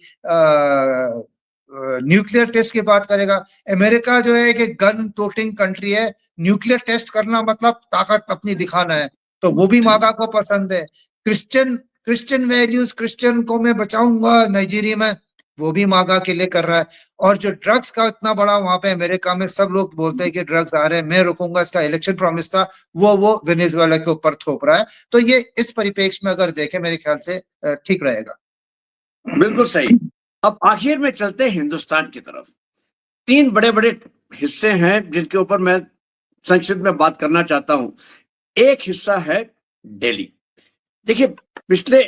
न्यूक्लियर टेस्ट की बात करेगा। अमेरिका जो है एक गन टोटिंग कंट्री है, न्यूक्लियर टेस्ट करना मतलब ताकत अपनी दिखाना है, तो वो भी मागा को पसंद है। क्रिश्चियन वैल्यूज, क्रिश्चियन को मैं बचाऊंगा नाइजीरिया में, वो भी मागा के लिए कर रहा है। और जो ड्रग्स का इतना बड़ा वहां पे अमेरिका में सब लोग बोलते हैं कि ड्रग्स आ रहे हैं, मैं रुकूंगा, इसका इलेक्शन प्रॉमिस था, वो वेनेजुएला के ऊपर थोप रहा है। तो ये इस परिप्रेक्ष्य में अगर देखें मेरे ख्याल से ठीक रहेगा। बिल्कुल सही। अब आखिर में चलते हैं हिंदुस्तान की तरफ। तीन बड़े बड़े हिस्से हैं जिनके ऊपर मैं संक्षिप्त में बात करना चाहता हूं। एक हिस्सा है दिल्ली। देखिए, पिछले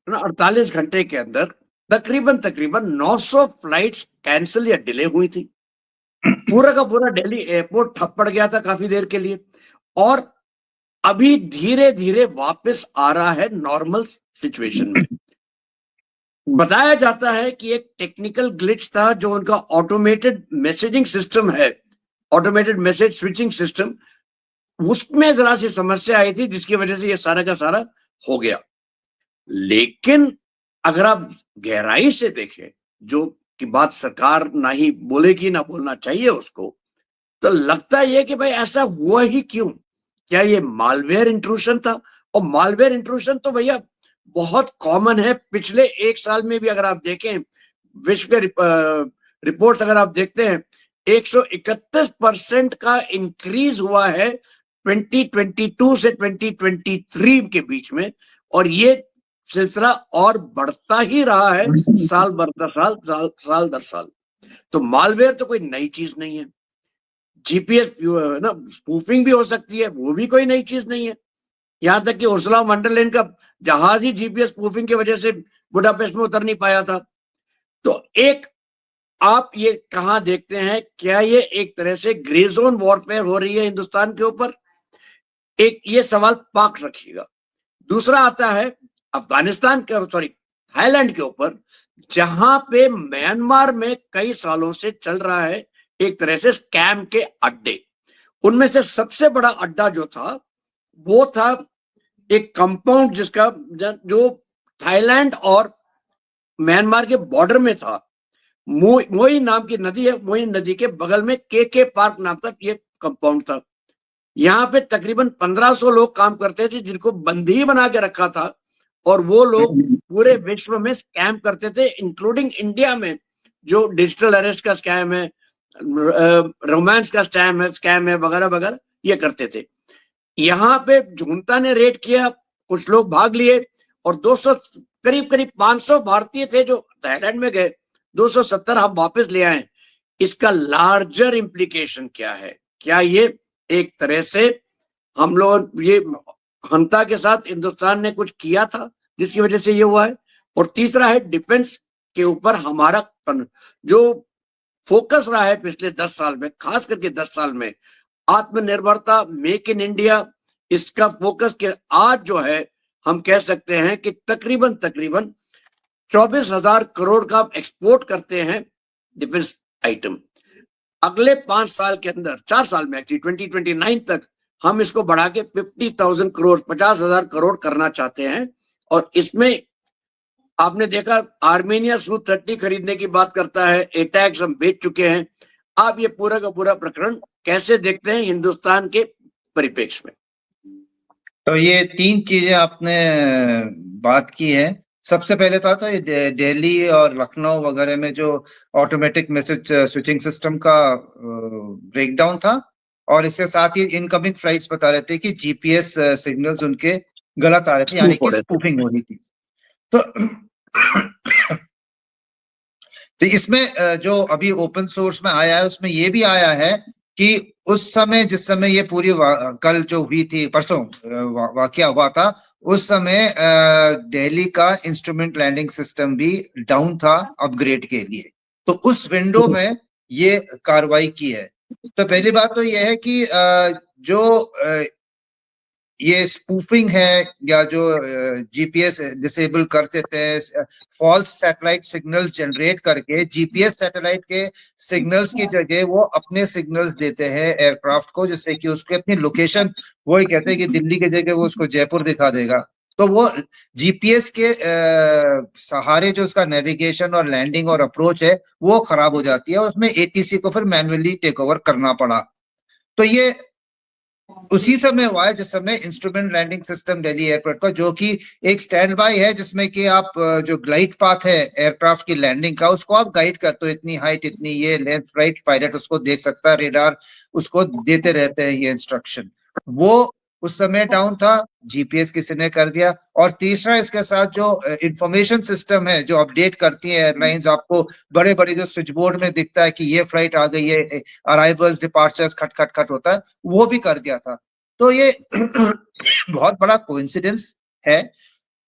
48 घंटे के अंदर तकरीबन 900 फ्लाइट्स कैंसिल या डिले हुई थी। पूरा का पूरा दिल्ली एयरपोर्ट ठप पड़ गया था काफी देर के लिए, और अभी धीरे धीरे वापस आ रहा है नॉर्मल सिचुएशन में। बताया जाता है कि एक टेक्निकल ग्लिच था जो उनका ऑटोमेटेड मैसेजिंग सिस्टम है, ऑटोमेटेड मैसेज स्विचिंग सिस्टम, उसमें जरा सी समस्या आई थी जिसकी वजह से ये सारा का सारा हो गया। लेकिन अगर आप गहराई से देखें, जो कि बात सरकार ना ही बोलेगी ना बोलना चाहिए उसको, तो लगता है कि भाई ऐसा हुआ ही क्यों? क्या ये मालवेयर इंट्रूशन था? और मालवेयर इंट्रूशन तो भैया बहुत कॉमन है। पिछले एक साल में भी अगर आप देखें, विश्व के रिपोर्ट्स अगर आप देखते हैं, 131% का इंक्रीज हुआ है 2022 से 2023 के बीच में, और ये सिलसिला और बढ़ता ही रहा है साल दर साल। तो मालवेयर तो कोई नई चीज नहीं है। जीपीएस ना स्पूफिंग भी हो सकती है, वो भी कोई नई चीज नहीं है। यहाँ तक कि उर्सुला वॉन डर लेyen का जहाज ही जीपीएस स्पूफिंग की वजह से बुडापेस्ट में उतर नहीं पाया था। तो एक आप ये कहां देखते हैं, क्या ये एक तरह से ग्रे जोन वॉरफेयर हो रही है हिंदुस्तान के ऊपर? एक ये सवाल पाक रखिएगा। दूसरा आता है अफगानिस्तान के, सॉरी, थाईलैंड के ऊपर, जहां पे म्यांमार में कई सालों से चल रहा है एक तरह से स्कैम के अड्डे। उनमें से सबसे बड़ा अड्डा जो था वो था एक कंपाउंड जिसका जो थाईलैंड और म्यांमार के बॉर्डर में था। मोई नाम की नदी है, मोई नदी के बगल में के पार्क नाम का ये कंपाउंड था। यहाँ पे तकरीबन 1500 लोग काम करते थे जिनको बंदी बना के रखा था, और वो लोग पूरे विश्व में स्कैम करते थे, इंक्लूडिंग इंडिया में जो डिजिटल अरेस्ट का स्कैम है, रोमांस का स्कैम है वगैरह वगैरह, ये करते थे। यहाँ पे झुंटा ने रेड किया, कुछ लोग भाग लिए, और 200 करीब करीब 500 भारतीय थे जो थाईलैंड में गए, 270 हम वापस ले आए। इसका लार्जर इम्प्लीकेशन क्या है? क्या ये एक तरह से हम लोग ये हंता के साथ हिंदुस्तान ने कुछ किया था जिसकी वजह से ये हुआ है? और तीसरा है डिफेंस के ऊपर हमारा जो फोकस रहा है पिछले 10 साल में, खास करके 10 साल में, आत्मनिर्भरता, मेक इन इंडिया, इसका फोकस के आज जो है हम कह सकते हैं कि तकरीबन 24,000 करोड़ का एक्सपोर्ट करते हैं डिफेंस आइटम। अगले 5 साल के अंदर, 4 साल में एक्चुअली 2029 तक हम इसको बढ़ा के 50,000 करोड़, 50,000 करोड़ करना चाहते हैं। और इसमें आपने देखा आर्मेनिया Su-30 खरीदने की बात करता है, एटैक्स हम बेच चुके हैं। आप ये पूरा का पूरा प्रकरण कैसे देखते हैं हिंदुस्तान के परिप्रेक्ष्य में? तो ये 3 चीजें आपने बात की है। सबसे पहले था तो ये दिल्ली और लखनऊ वगैरह में जो ऑटोमेटिक मैसेज स्विचिंग सिस्टम का ब्रेकडाउन था, और इसके साथ ही इनकमिंग फ्लाइट्स बता रहे थे कि जीपीएस सिग्नल्स उनके गलत आ रहे थे, यानी कि स्पूफिंग हो रही थी। तो इसमें जो अभी ओपन सोर्स में आया है उसमें ये भी आया है कि उस समय, जिस समय ये पूरी कल जो हुई थी, परसों वाकया हुआ था, उस समय दिल्ली का इंस्ट्रूमेंट लैंडिंग सिस्टम भी डाउन था अपग्रेड के लिए। तो उस विंडो में ये कार्रवाई की है। तो पहली बात तो ये है कि जो ये स्पूफिंग है या जो जीपीएस डिसेबल कर देते हैं, फॉल्स सैटेलाइट सिग्नल्स जनरेट करके जीपीएस सैटेलाइट के सिग्नल्स की जगह वो अपने सिग्नल्स देते हैं एयरक्राफ्ट को, जिससे कि उसके अपनी लोकेशन, वही कहते हैं कि दिल्ली की जगह वो उसको जयपुर दिखा देगा। तो वो जीपीएस के सहारे जो उसका नेविगेशन और लैंडिंग और अप्रोच है वो खराब हो जाती है, उसमें एटीसी को फिर मैन्युअली टेक ओवर करना पड़ा। तो ये उसी समय हुआ है जिस समय instrument landing system Delhi airport का, जो कि एक स्टैंड बाय है, जिसमें कि आप जो ग्लाइड पाथ है एयरक्राफ्ट की लैंडिंग का, उसको आप गाइड करते हो, इतनी हाइट, इतनी ये लेंथ, राइट, पायलट उसको देख सकता है, रेडार उसको देते रहते हैं ये इंस्ट्रक्शन। वो उस समय डाउन था, जीपीएस किसी ने कर दिया। और तीसरा इसके साथ जो इंफॉर्मेशन सिस्टम है जो अपडेट करती है एयरलाइंस, आपको बड़े बड़े जो स्विच बोर्ड में दिखता है कि ये फ्लाइट आ गई है, अराइवल्स डिपार्चर्स खट खट खट होता है, वो भी कर दिया था। तो ये बहुत बड़ा कोइंसिडेंस है।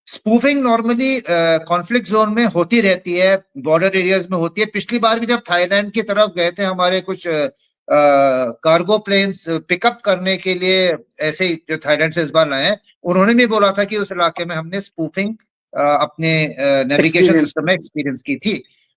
स्पूफिंग नॉर्मली कॉन्फ्लिक्ट जोन में होती रहती है, बॉर्डर एरियाज में होती है। पिछली बार भी जब थाईलैंड की तरफ गए थे हमारे कुछ कार्गो प्लेन्स पिकअप करने के लिए, ऐसे ही जो थाईलैंड से इस बार लाए हैं, उन्होंने भी बोला था कि उस इलाके में हमने स्पूफिंग अपने नेविगेशन सिस्टम में एक्सपीरियंस की थी।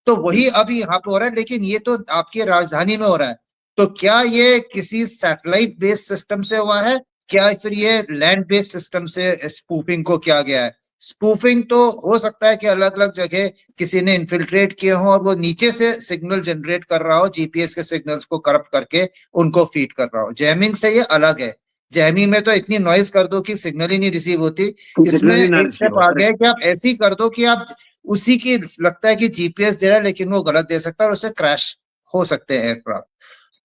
तो वही अभी यहाँ पे हो रहा है, लेकिन ये तो आपकी राजधानी में हो रहा है। तो क्या ये किसी सैटेलाइट बेस्ड सिस्टम से हुआ है, क्या फिर ये लैंड बेस्ड सिस्टम से स्पूफिंग को किया गया है? स्पूफिंग तो हो सकता है कि अलग अलग जगह किसी ने इन्फिल्ट्रेट किए हो और वो नीचे से सिग्नल जनरेट कर रहा हो, जीपीएस के सिग्नल्स को करप्ट करके उनको फीड कर रहा हो। जैमिंग से ये अलग है। जैमिंग में तो इतनी नॉइज कर दो कि सिग्नल ही नहीं रिसीव होती। इसमें एक स्टेप आगे है कि आप ऐसे ही कर दो कि आप उसी की, लगता है कि जीपीएस दे रहा है लेकिन वो गलत दे सकता है और उससे क्रैश हो सकते हैं एयरक्राफ्ट।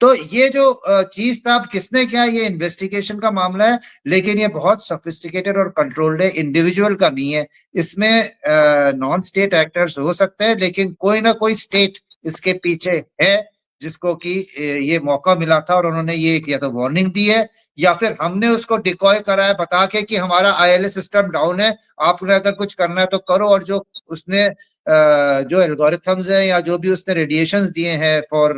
तो ये जो चीज था, अब किसने क्या, ये इन्वेस्टिगेशन का मामला है, लेकिन ये बहुत सोफिस्टिकेटेड और कंट्रोल्ड है, इंडिविजुअल का नहीं है। इसमें नॉन स्टेट एक्टर्स हो सकते हैं, लेकिन कोई ना कोई स्टेट इसके पीछे है जिसको कि ये मौका मिला था और उन्होंने ये या तो वार्निंग दी है या फिर हमने उसको डिकॉय करा है बता के कि हमारा ILS सिस्टम डाउन है, आपने अगर कुछ करना है तो करो। और जो उसने जो एल्गोरिथम्स है या जो भी उसने रेडिएशंस दिए हैं फॉर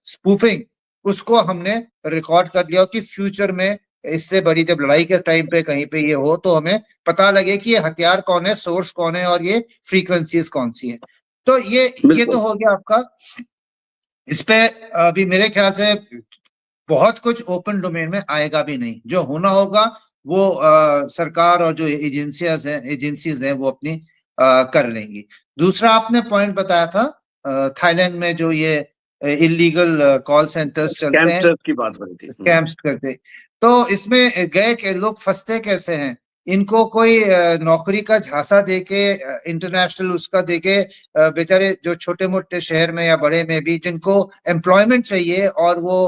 स्पूफिंग, उसको हमने रिकॉर्ड कर लिया कि फ्यूचर में इससे बड़ी जब लड़ाई के टाइम पे कहीं पे ये हो तो हमें पता लगे कि ये हथियार कौन है, सोर्स कौन है और ये फ्रीक्वेंसीज कौन सी है। तो ये तो बिल्कुल। हो गया आपका। इस पे अभी मेरे ख्याल से बहुत कुछ ओपन डोमेन में आएगा भी नहीं। जो होना होगा वो सरकार और जो एजेंसीज हैं वो अपनी कर लेंगी। दूसरा आपने पॉइंट बताया था थाईलैंड में जो ये इलीगल कॉल सेंटर्स चलते हैं, स्कैमस्टर्स की बात हो रही थी। स्कैम्स करते, तो इसमें गए के लोग फंसते कैसे हैं? इनको कोई नौकरी का झांसा देके इंटरनेशनल उसका देके बेचारे जो छोटे मोटे शहर में या बड़े में भी जिनको एम्प्लॉयमेंट चाहिए और वो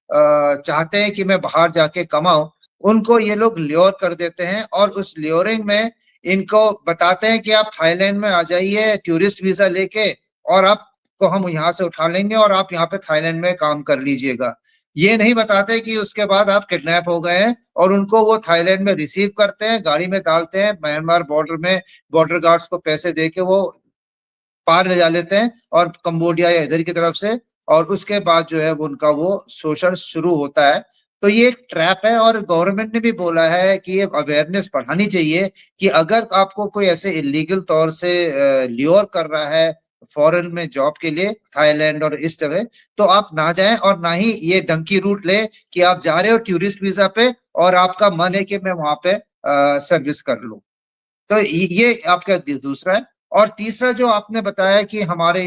चाहते हैं कि मैं बाहर जाके कमाऊं, उनको ये लोग ल्योर कर देते हैं और उस ल्योरिंग में इनको बताते हैं कि आप थाईलैंड में आ जाइए टूरिस्ट वीजा लेके और आपको हम यहाँ से उठा लेंगे और आप यहाँ पे थाईलैंड में काम कर लीजिएगा। ये नहीं बताते कि उसके बाद आप किडनैप हो गए हैं और उनको वो थाईलैंड में रिसीव करते हैं, गाड़ी में डालते हैं, म्यांमार बॉर्डर में बॉर्डर गार्ड्स को पैसे दे के वो पार ले जा लेते हैं और कंबोडिया या इधर की तरफ से, और उसके बाद जो है उनका वो शोषण शुरू होता है। तो ये एक ट्रैप है और गवर्नमेंट ने भी बोला है कि ये अवेयरनेस बढ़ानी चाहिए कि अगर आपको कोई ऐसे इलीगल तौर से ल्योर कर रहा है फॉरेन में जॉब के लिए थाईलैंड और इस जगह, तो आप ना जाएं और ना ही ये डंकी रूट ले कि आप जा रहे हो टूरिस्ट वीजा पे और आपका मन है कि मैं वहां पे सर्विस कर लूं। तो ये आपका दूसरा है। और तीसरा जो आपने बताया कि हमारे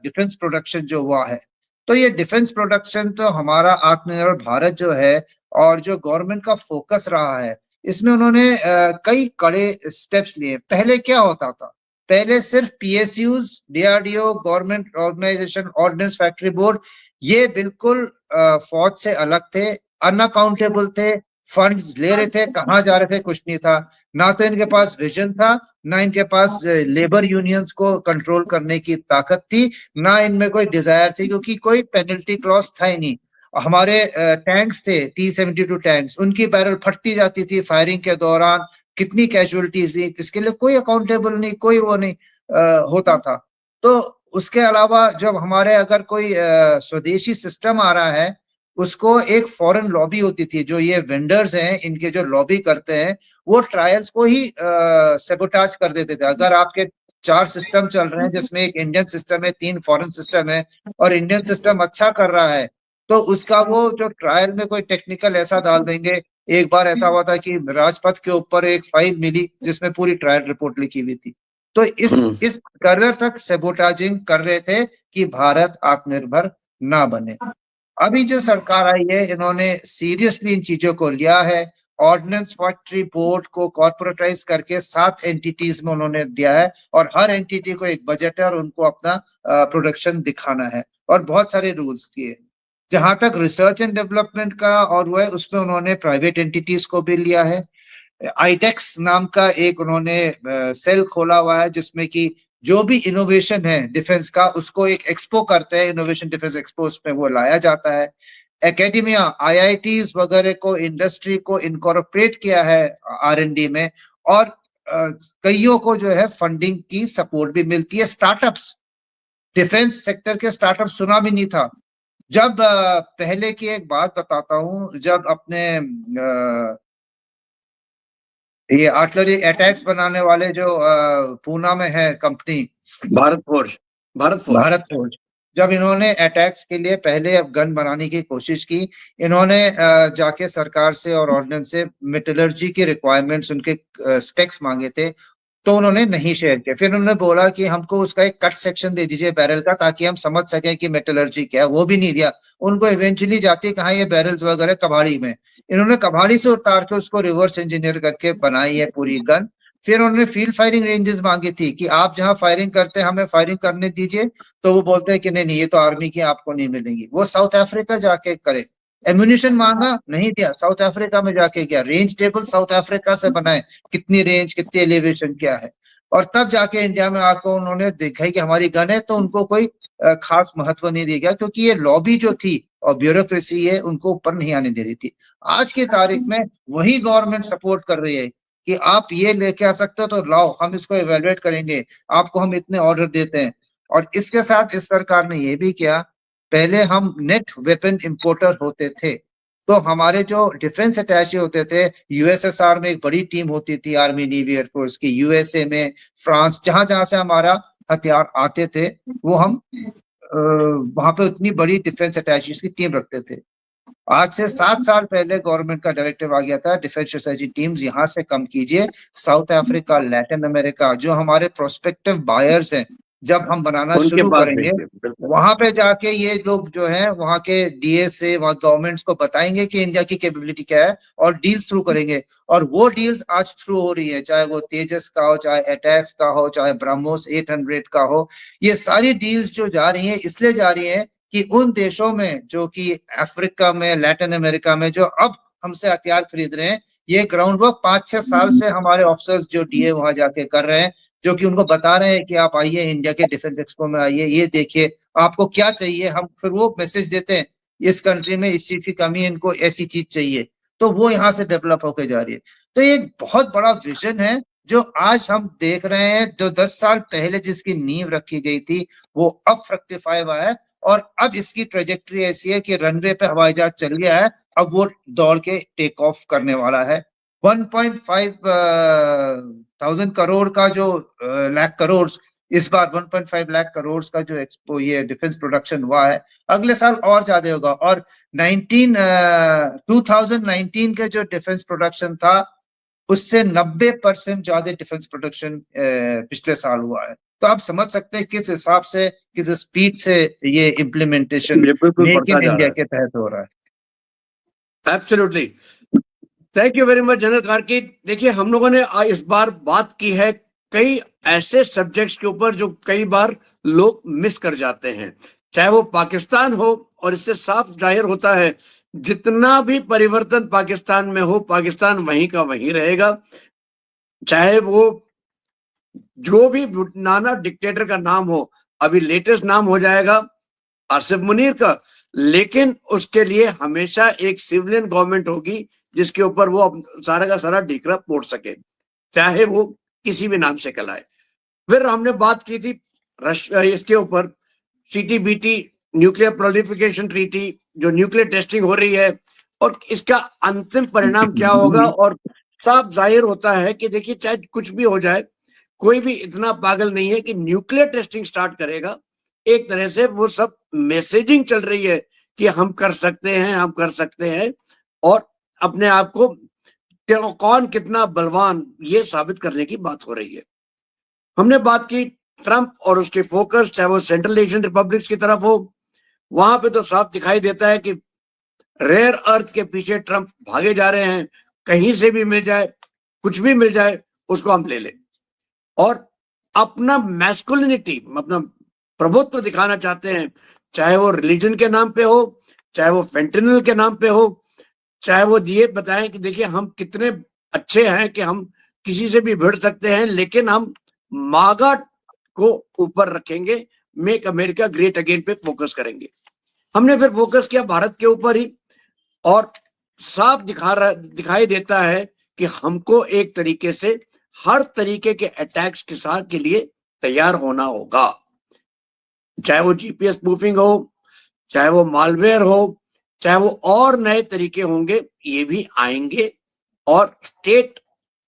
डिफेंस प्रोडक्शन जो हुआ है, तो ये डिफेंस प्रोडक्शन तो हमारा आत्मनिर्भर भारत जो है और जो गवर्नमेंट का फोकस रहा है, इसमें उन्होंने कई कड़े स्टेप्स लिए। पहले क्या होता था? पहले सिर्फ PSUs, DRDO, government organisation, ordnance factory board, ये बिल्कुल फौज से अलग थे, अनअकाउंटेबल थे, फंड्स ले रहे थे, कहाँ जा रहे थे कुछ नहीं था। ना तो इनके पास विजन था, ना इनके पास लेबर यूनियंस को कंट्रोल करने की ताकत थी, ना इनमें कोई डिजायर थी, क्योंकि कोई पेनल्टी क्लॉज था ही नहीं। हमारे टैंक्स थे T-72 टैंक्स, उनकी बैरल फटती जाती थी फायरिंग के दौरान, कितनी कैजुअलिटीज हुई, इसके लिए कोई अकाउंटेबल नहीं, कोई वो नहीं होता था। तो उसके अलावा जब हमारे अगर कोई स्वदेशी सिस्टम आ रहा है, उसको एक फॉरेन लॉबी होती थी, जो ये वेंडर्स हैं इनके जो लॉबी करते हैं, वो ट्रायल्स को ही सेबोटाज कर देते थे। अगर आपके 4 सिस्टम चल रहे हैं जिसमें एक इंडियन सिस्टम है, 3 फॉरेन सिस्टम है और इंडियन सिस्टम अच्छा कर रहा है, तो उसका वो जो ट्रायल में कोई टेक्निकल ऐसा डाल देंगे। एक बार ऐसा हुआ था कि राजपथ के ऊपर एक फाइल मिली जिसमें पूरी ट्रायल रिपोर्ट लिखी हुई थी। तो इस कदर तक सेबोटाजिंग कर रहे थे कि भारत आत्मनिर्भर ना बने। अभी जो सरकार आई है, इन्होंने सीरियसली इन चीजों को लिया है। ऑर्डिनेंस फैक्ट्री बोर्ड को कॉर्पोरेटाइज करके 7 एंटिटीज में उन्होंने दिया है और हर एंटिटी को एक बजट है और उनको अपना प्रोडक्शन दिखाना है और बहुत सारे रूल्स दिए। जहां तक रिसर्च एंड डेवलपमेंट का और वो है, उसमें उन्होंने प्राइवेट एंटिटीज को भी लिया है। आईटेक्स नाम का एक उन्होंने सेल खोला हुआ है जिसमें कि जो भी इनोवेशन है डिफेंस का, उसको एक एक्सपो करते हैं, इनोवेशन डिफेंस एक्सपो, उसमें वो लाया जाता है। एकेडमिया, IITs वगैरह को, इंडस्ट्री को इनकॉर्पोरेट किया है R&D में, और कईयों को जो है फंडिंग की सपोर्ट भी मिलती है। स्टार्टअप्स, डिफेंस सेक्टर के स्टार्टअप सुना भी नहीं था। जब पहले की एक बात बताता हूँ, जब अपने ये आर्टिलरी अटैक्स बनाने वाले जो पूना में है company, Bharat forge, Bharat forge, Bharat forge, जब इन्होंने अटैक्स के लिए पहले अब गन बनाने की कोशिश की, इन्होंने जाके सरकार से और ऑर्डिनेंस से मेटलर्जी की रिक्वायरमेंट्स, उनके स्पेक्स मांगे थे, तो उन्होंने नहीं शेयर किया। फिर उन्होंने बोला कि हमको उसका एक कट सेक्शन दे दीजिए बैरल का, ताकि हम समझ सकें कि मेटलर्जी क्या है, वो भी नहीं दिया उनको। इवेंचुअली जाती कहाँ ये बैरल्स वगैरह कबाड़ी में, इन्होंने कबाड़ी से उतार के उसको रिवर्स इंजीनियर करके बनाई है पूरी गन। फिर उन्होंने फील्ड फायरिंग रेंजेस मांगी थी कि आप जहां फायरिंग करते हैं हमें फायरिंग करने दीजिए, तो वो बोलते हैं कि नहीं नहीं, ये तो आर्मी की आपको नहीं मिलेंगी, वो साउथ अफ्रीका जाके करे। एम्यूनिशन मांगा, नहीं दिया, साउथ अफ्रीका में जाके गया, रेंज टेबल साउथ अफ्रीका से बनाए, कितनी रेंज, कितनी एलिवेशन क्या है, और तब जाके इंडिया में आकर उन्होंने देखा कि हमारी गन है, तो उनको कोई खास महत्व नहीं दिया गया, क्योंकि ये लॉबी जो थी और ब्यूरोक्रेसी है उनको ऊपर नहीं आने दे रही थी। आज की तारीख में वही गवर्नमेंट सपोर्ट कर रही है कि आप ये लेके आ सकते हो तो लाओ, हम इसको इवेलुएट करेंगे, आपको हम इतने ऑर्डर देते हैं। और इसके साथ इस सरकार ने ये भी किया, पहले हम नेट वेपन इंपोर्टर होते थे, तो हमारे जो डिफेंस अटैचे होते थे, यूएसएसआर में एक बड़ी टीम होती थी आर्मी नेवी एयरफोर्स की, यूएसए में, फ्रांस, जहां जहां से हमारा हथियार आते थे, वो हम वहां पे उतनी बड़ी डिफेंस अटैचीज की टीम रखते थे। आज से 7 साल पहले गवर्नमेंट का डायरेक्टिव आ गया था, डिफेंस सोसाइटी टीम्स यहाँ से कम कीजिए, साउथ अफ्रीका, लैटिन अमेरिका, जो हमारे प्रोस्पेक्टिव बायर्स हैं, जब हम बनाना उनके शुरू पास करेंगे, भेजिए, बिल्कुल। वहां पे जाके ये लोग जो है वहां के डीएस से वहां गवर्नमेंट्स को बताएंगे कि इंडिया की कैपेबिलिटी क्या है, और डील्स थ्रू करेंगे। और वो डील्स आज थ्रू हो रही है, चाहे वो तेजस का हो, चाहे अटैक्स का हो, चाहे ब्रह्मोस 800 का हो, ये सारी डील्स जो जा रही है इसलिए जा रही है कि उन देशों में, जो कि अफ्रीका में, लैटिन अमेरिका में, जो अब हमसे हथियार खरीद रहे हैं, ये ग्राउंड वर्क 5-6 साल से हमारे ऑफिसर्स जो डीए वहां जाके कर रहे हैं, जो कि उनको बता रहे हैं कि आप आइए इंडिया के डिफेंस एक्सपो में आइए, ये देखिए आपको क्या चाहिए, हम फिर वो मैसेज देते हैं, इस कंट्री में इस चीज की कमी है, इनको ऐसी चीज चाहिए, तो वो यहाँ से डेवलप होकर जा रही है। तो ये एक बहुत बड़ा विजन है जो आज हम देख रहे हैं, जो 10 साल पहले जिसकी नींव रखी गई थी, वो अब फ्रक्टिफाई हुआ है, और अब इसकी ट्रेजेक्ट्री ऐसी है कि रनवे पे हवाई जहाज चल गया है, अब वो दौड़ के टेक ऑफ करने वाला है। 1.5 थाउजेंड करोड़ का जो लाख करोड़, इस बार 1.5 लाख करोड़ का जो एक्सपो ये डिफेंस प्रोडक्शन हुआ है, अगले साल और ज्यादा होगा। और 2019 के जो डिफेंस प्रोडक्शन था, उससे 90% ज्यादा डिफेंस प्रोडक्शन पिछले साल हुआ है। तो आप समझ सकते हैं किस हिसाब से, किस स्पीड से ये इम्प्लीमेंटेशन बिल्कुल मेक बढ़ता इन जा इंडिया रहा के तहत हो रहा है। है। Absolutely. Thank you very much general Karki. देखिए, हम लोगों ने इस बार बात की है कई ऐसे सब्जेक्ट्स के ऊपर जो कई बार लोग मिस कर जाते हैं, चाहे वो पाकिस्तान हो, और इससे साफ जाहिर होता है जितना भी परिवर्तन पाकिस्तान में हो, पाकिस्तान वहीं का वहीं रहेगा। चाहे वो जो भी नाना डिक्टेटर का नाम हो, अभी लेटेस्ट नाम हो जाएगा आसिफ मुनीर का, लेकिन उसके लिए हमेशा एक सिविलियन गवर्नमेंट होगी जिसके ऊपर वो सारा का सारा ढीकरा पोड़ सके, चाहे वो किसी भी नाम से कहलाए। फिर हमने बात की थी इसके ऊपर सीटीबीटी, न्यूक्लियर प्रोलिफिकेशन ट्रीटी, जो न्यूक्लियर टेस्टिंग हो रही है, और इसका अंतिम परिणाम क्या होगा। और साफ जाहिर होता है कि देखिए, चाहे कुछ भी हो जाए, कोई भी इतना पागल नहीं है कि न्यूक्लियर टेस्टिंग स्टार्ट करेगा। एक तरह से वो सब मैसेजिंग चल रही है कि हम कर सकते हैं, हम कर सकते हैं, और अपने आप को कौन कितना बलवान, ये साबित करने की बात हो रही है। हमने बात की ट्रंप और उसके फोकस, चाहे वो सेंट्रल एशियन रिपब्लिक्स की तरफ हो, वहां पे तो साफ दिखाई देता है कि रेयर अर्थ के पीछे ट्रंप भागे जा रहे हैं। कहीं से भी मिल जाए, कुछ भी मिल जाए, उसको हम ले लें, और अपना मैस्कुलिनिटी, अपना प्रभुत्व दिखाना चाहते हैं, चाहे वो रिलीजन के नाम पे हो, चाहे वो फेंटेनिल के नाम पे हो, चाहे वो ये बताएं कि देखिए हम कितने अच्छे हैं कि हम किसी से भी भिड़ सकते हैं, लेकिन हम मागा को ऊपर रखेंगे, मेक अमेरिका ग्रेट अगेन पे फोकस करेंगे। हमने फिर फोकस किया भारत के ऊपर ही, और साफ दिखाई देता है कि हमको एक तरीके से हर तरीके के अटैक्स के साथ के लिए तैयार होना होगा, चाहे वो जीपीएस स्पूफिंग हो, चाहे वो मालवेयर हो, चाहे वो और नए तरीके होंगे, ये भी आएंगे, और स्टेट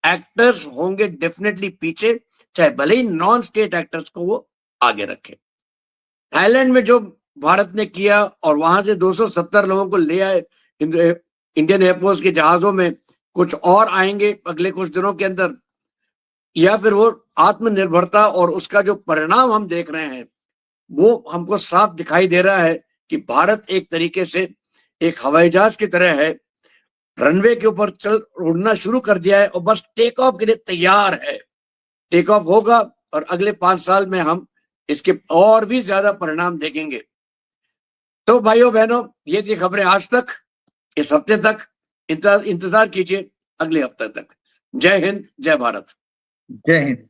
एक्टर्स होंगे डेफिनेटली पीछे, चाहे भले ही नॉन स्टेट एक्टर्स को वो आगे रखे। थाईलैंड में जो भारत ने किया, और वहां से 270 लोगों को ले आए इंडियन एयरफोर्स के जहाजों में, कुछ और आएंगे अगले कुछ दिनों के अंदर, या फिर वो आत्मनिर्भरता और उसका जो परिणाम हम देख रहे हैं, वो हमको साफ दिखाई दे रहा है कि भारत एक तरीके से एक हवाई जहाज की तरह है, रनवे के ऊपर चल उड़ना शुरू कर दिया है, और बस टेक ऑफ के लिए तैयार है। टेक ऑफ होगा, और अगले 5 साल में हम इसके और भी ज्यादा परिणाम देखेंगे। तो भाइयों बहनों, ये थी खबरें आज तक। इस हफ्ते तक इंतजार कीजिए, अगले हफ्ते तक। जय हिंद, जय भारत। जय हिंद।